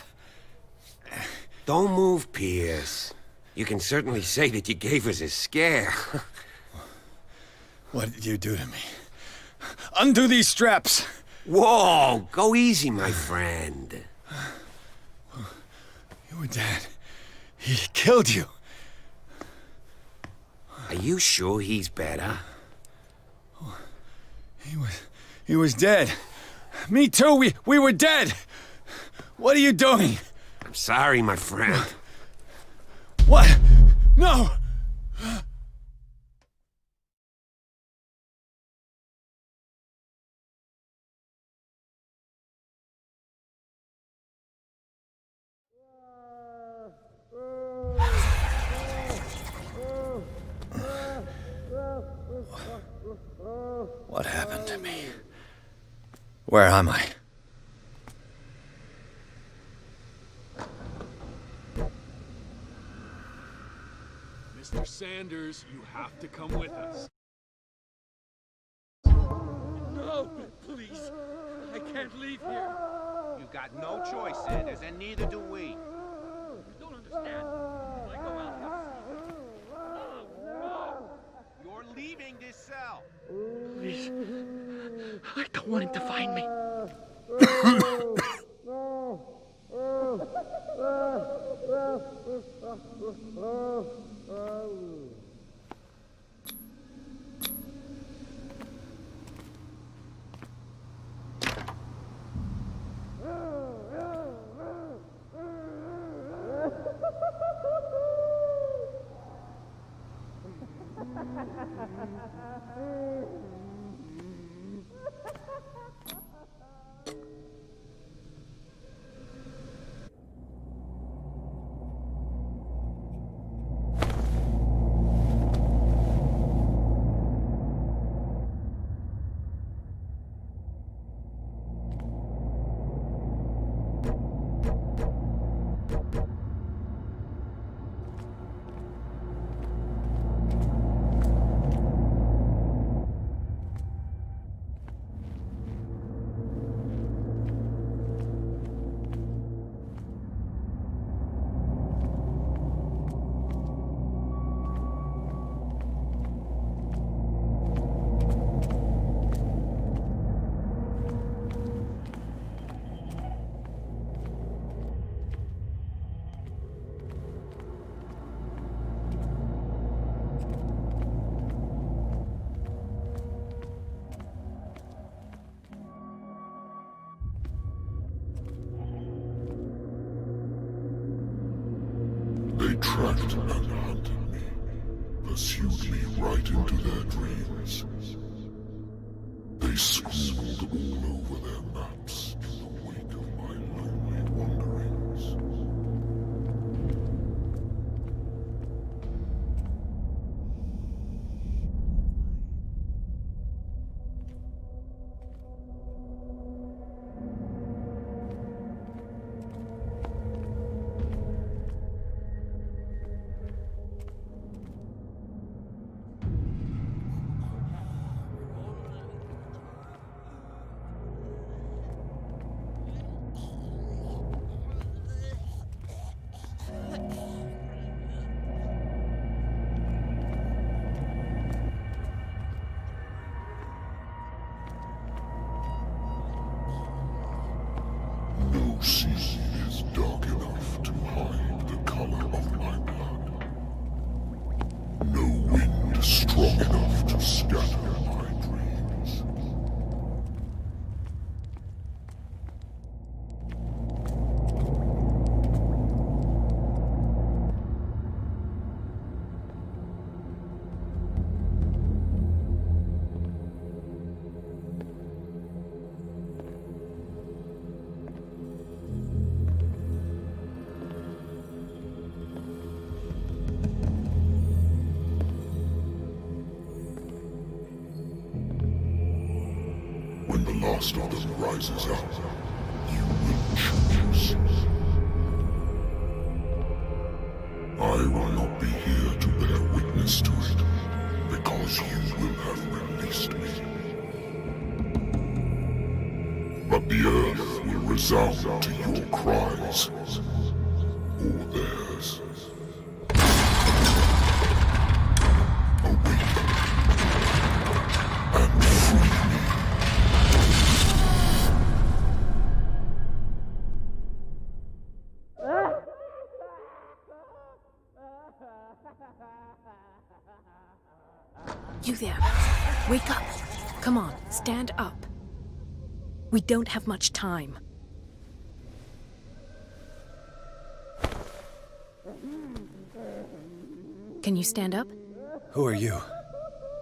Don't move, Pierce. You can certainly say that you gave us a scare. What did you do to me? Undo these straps! Whoa! Go easy, my friend. You were dead. He killed you. Are you sure he's better? He was dead. Me too, we were dead! What are you doing? I'm sorry, my friend. What? No! What happened to me? Where am I? Mr. Sanders, you have to come with us. No, please. I can't leave here. You got no choice, Sanders, and neither do we. You don't understand. When I go out here. No! You're leaving this cell. Please. I don't want him to find me. They tracked and hunted me, pursued me right into their dreams. They scribbled all over their maps in the wake of my lonely wanderings. No sea is dark enough to hide the color of my blood. No wind strong enough to scatter my dreams. When the last of them rises up, you will choose. I will not be here to bear witness to it, because you will have released me. But the earth will resound to your cries, or theirs. Awaken and free me. You there. Wake up. Come on, stand up. We don't have much time. Can you stand up? Who are you?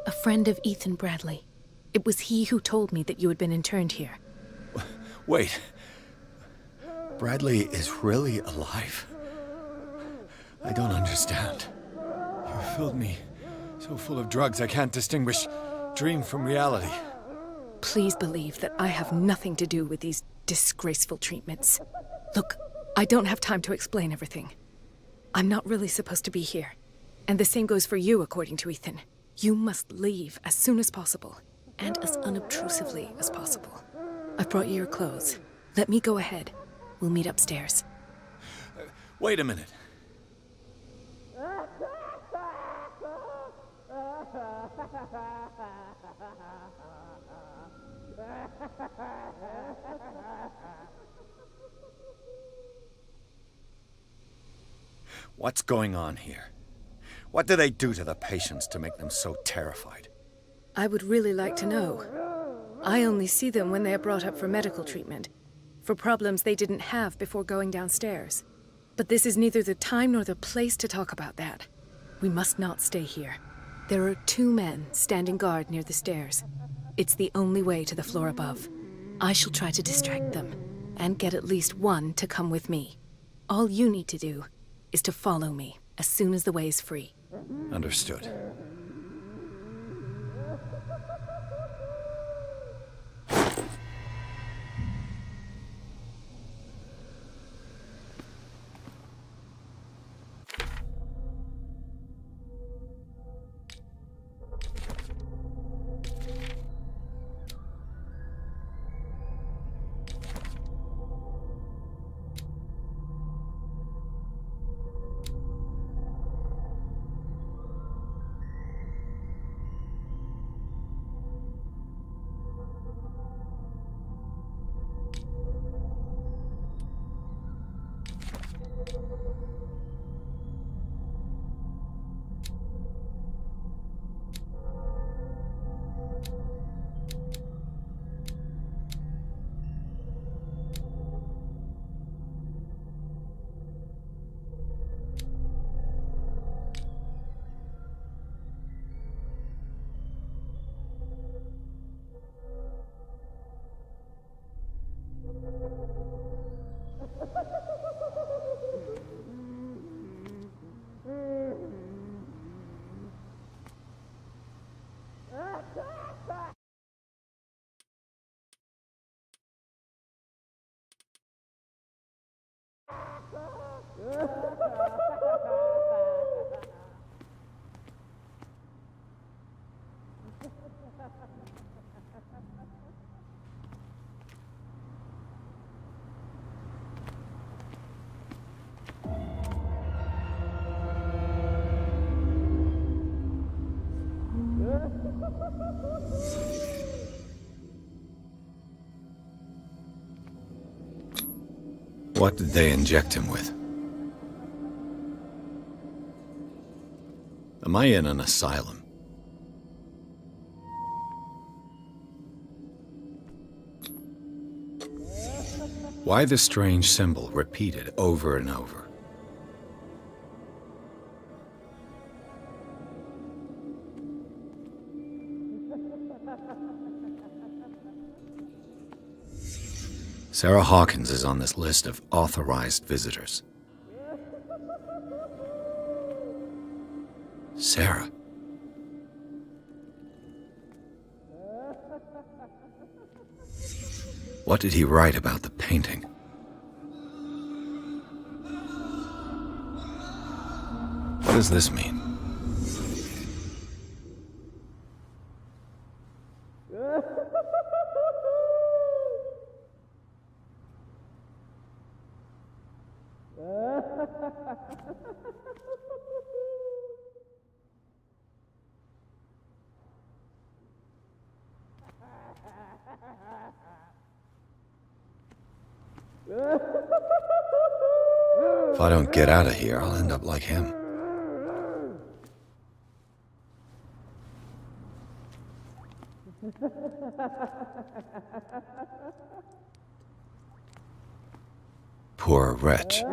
A friend of Ethan Bradley. It was he who told me that you had been interned here. Wait. Bradley is really alive? I don't understand. You filled me so full of drugs I can't distinguish dream from reality. please believe that I have nothing to do with these disgraceful treatments. Look, I don't have time to explain everything. I'm not really supposed to be here. And the same goes for you, according to Ethan. You must leave as soon as possible, and as unobtrusively as possible. I've brought you your clothes. Let me go ahead. We'll meet upstairs. Wait a minute. What's going on here? What do they do to the patients to make them so terrified? I would really like to know. I only see them when they are brought up for medical treatment, for problems they didn't have before going downstairs. But this is neither the time nor the place to talk about that. We must not stay here. There are 2 men standing guard near the stairs. It's the only way to the floor above. I shall try to distract them, and get at least one to come with me. All you need to do is to follow me as soon as the way is free. Understood. What did they inject him with? Am I in an asylum? Why the strange symbol repeated over and over? Sarah Hawkins is on this list of authorized visitors. Sarah. What did he write about the painting? What does this mean? If I don't get out of here, I'll end up like him. Poor wretch.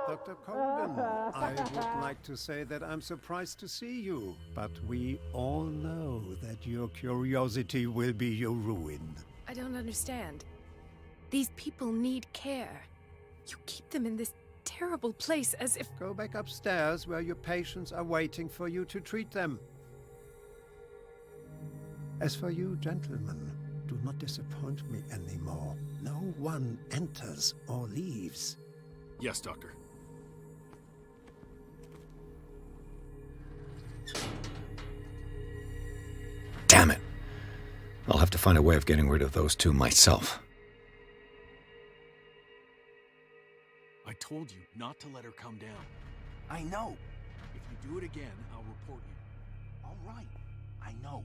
Dr. Colgan, I would like to say that I'm surprised to see you, but we all know that your curiosity will be your ruin. I don't understand. These people need care. You keep them in this terrible place as if... Go back upstairs where your patients are waiting for you to treat them. As for you, gentlemen, do not disappoint me anymore. No one enters or leaves. Yes, Doctor. Damn it. I'll have to find a way of getting rid of those two myself. I told you not to let her come down. I know. If you do it again, I'll report you. All right. I know.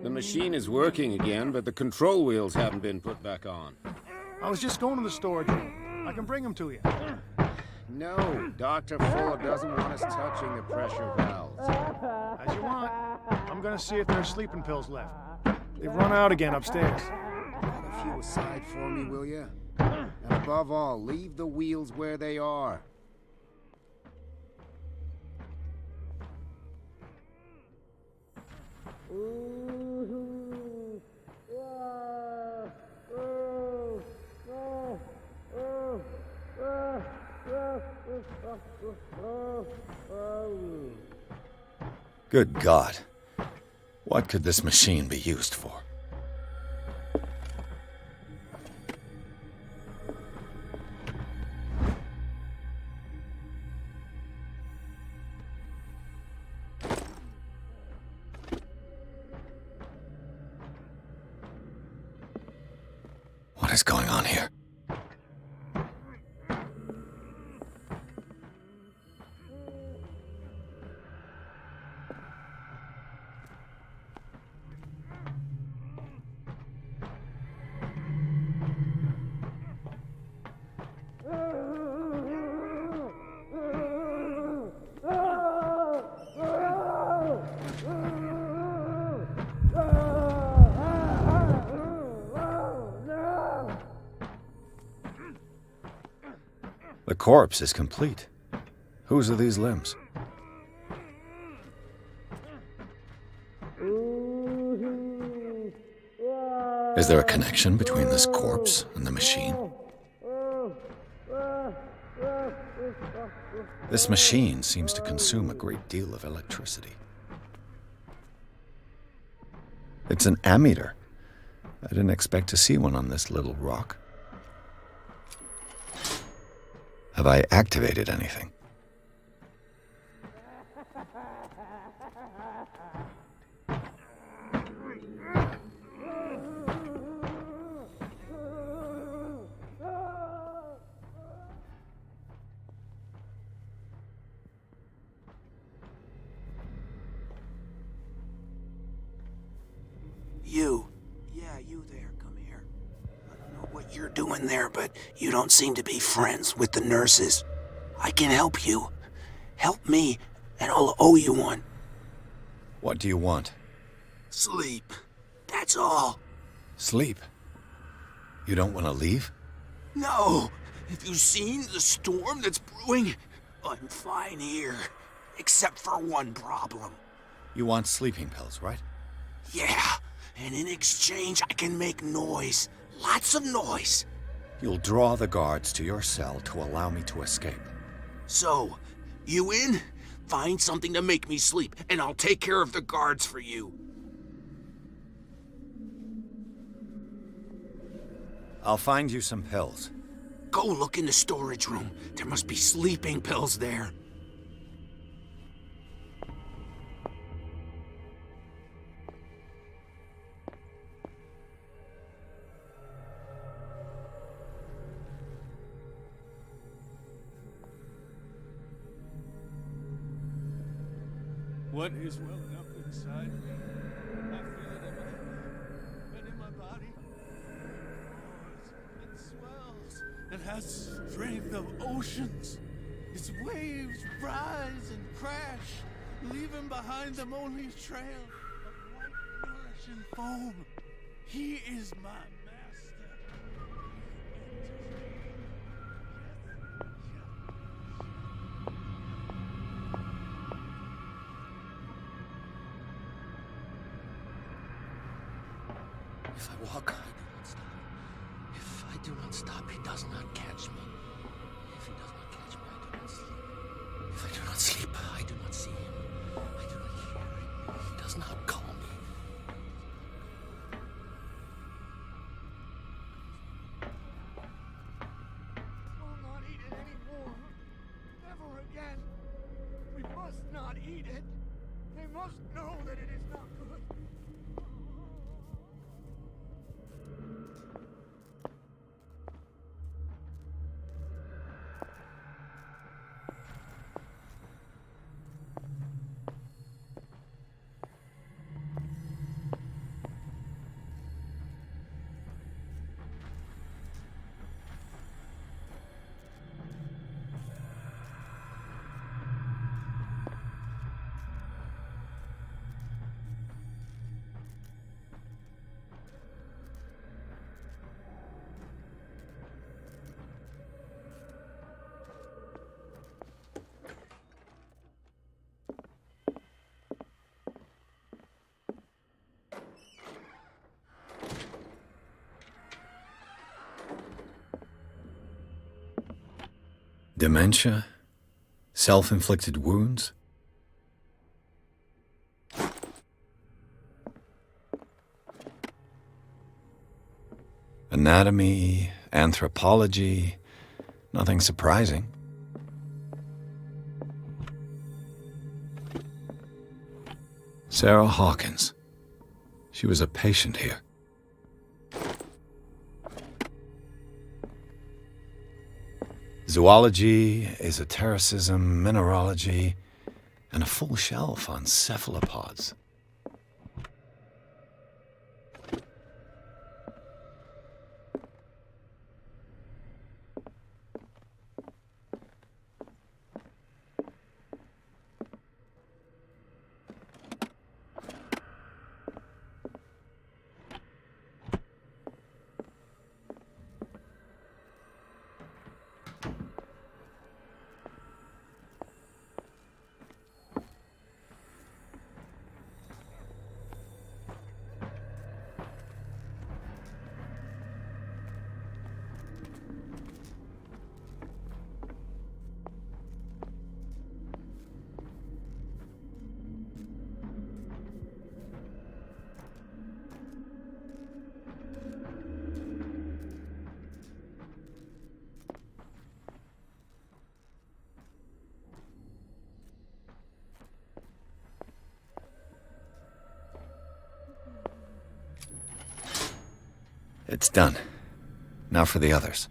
The machine is working again, but the control wheels haven't been put back on. I was just going to the storage room. I can bring them to you. No, Dr. Fuller doesn't want us touching the pressure valves. As you want. I'm gonna see if there are sleeping pills left. They've run out again upstairs. Put a few aside for me, will you? And above all, leave the wheels where they are. Good God. What could this machine be used for? What is going on here? The corpse is complete. Whose are these limbs? Is there a connection between this corpse and the machine? This machine seems to consume a great deal of electricity. It's an ammeter. I didn't expect to see one on this little rock. Have I activated anything? You. Yeah, you there. Come here. I don't know what you're doing there, but you don't seem to be friends with the nurses. I can help you. Help me, and I'll owe you one. What do you want? Sleep. That's all. Sleep? You don't want to leave? No. Have you seen the storm that's brewing? I'm fine here. Except for one problem. You want sleeping pills, right? Yeah. And in exchange, I can make noise. Lots of noise. You'll draw the guards to your cell to allow me to escape. So, you in? Find something to make me sleep, and I'll take care of the guards for you. I'll find you some pills. Go look in the storage room. There must be sleeping pills there. What is welling up inside me? I feel it in my head and in my body. It roars and swells and has strength of oceans. Its waves rise and crash, leaving behind them only a trail of white, nourishing foam. He is my master. If I walk, I do not stop. If I do not stop, he does not catch me. If he does not catch me, I do not sleep. If I do not sleep, I do not see him. I do not hear him. He does not call me. We'll not eat it anymore. Never again. We must not eat it. They must know that it is not good. Dementia? Self-inflicted wounds? Anatomy, anthropology, nothing surprising. Sarah Hawkins. She was a patient here. Zoology, esotericism, mineralogy, and a full shelf on cephalopods. It's done. Now for the others.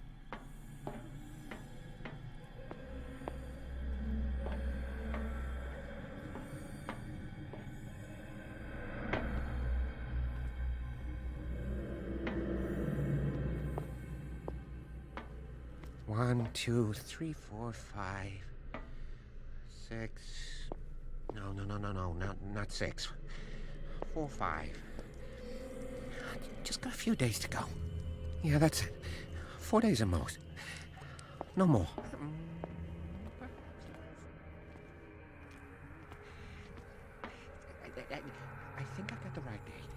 One, two, three, four, 5, 6. No, not 6. 4, 5. Just got a few days to go. Yeah, that's it. 4 days at most. No more. I think I got the right date.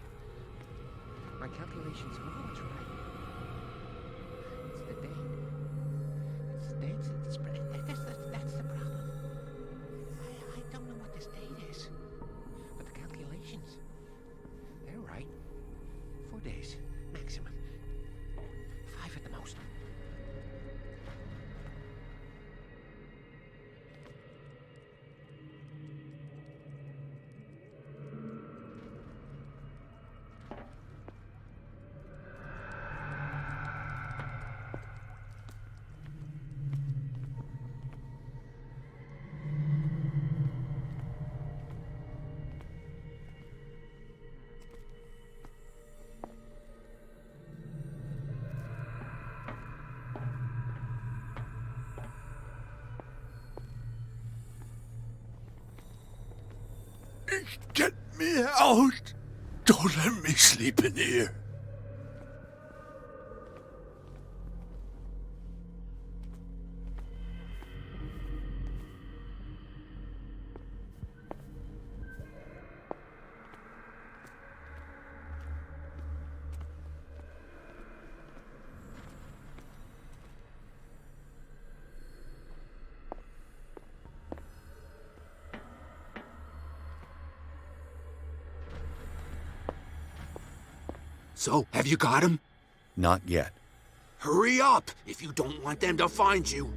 My calculations are always right. It's the date. It's the date. That's the problem. I don't know what this date is. But the calculations, they're right. 4 days, maximum. 5 at the most. Get me out! Don't let me sleep in here. So, have you got him? Not yet. Hurry up, if you don't want them to find you.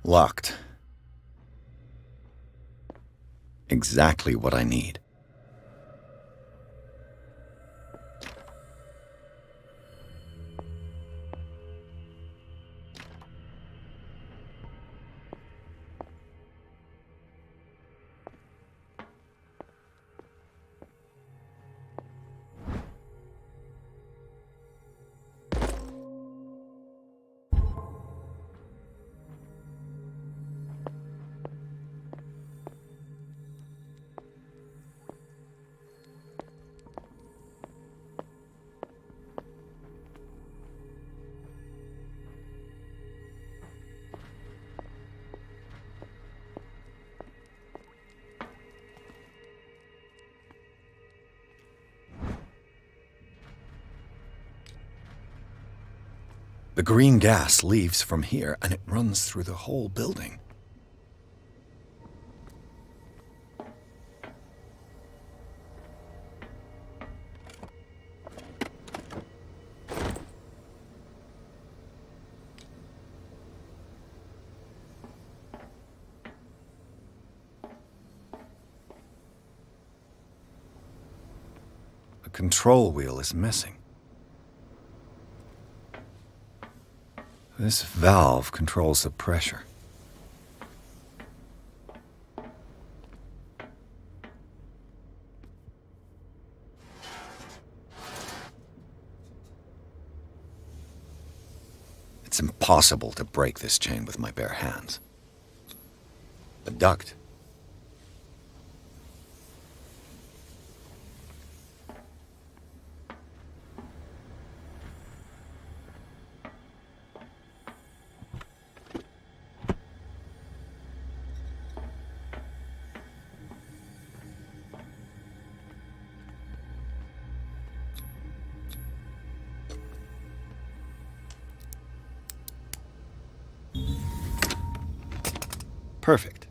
Locked. Exactly what I need. The green gas leaves from here, and it runs through the whole building. The control wheel is missing. This valve controls the pressure. It's impossible to break this chain with my bare hands. A duct. Perfect.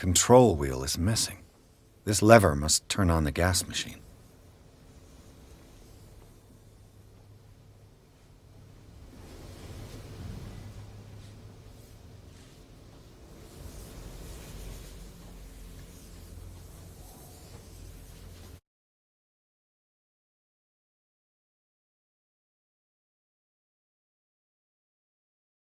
control wheel is missing. This lever must turn on the gas machine.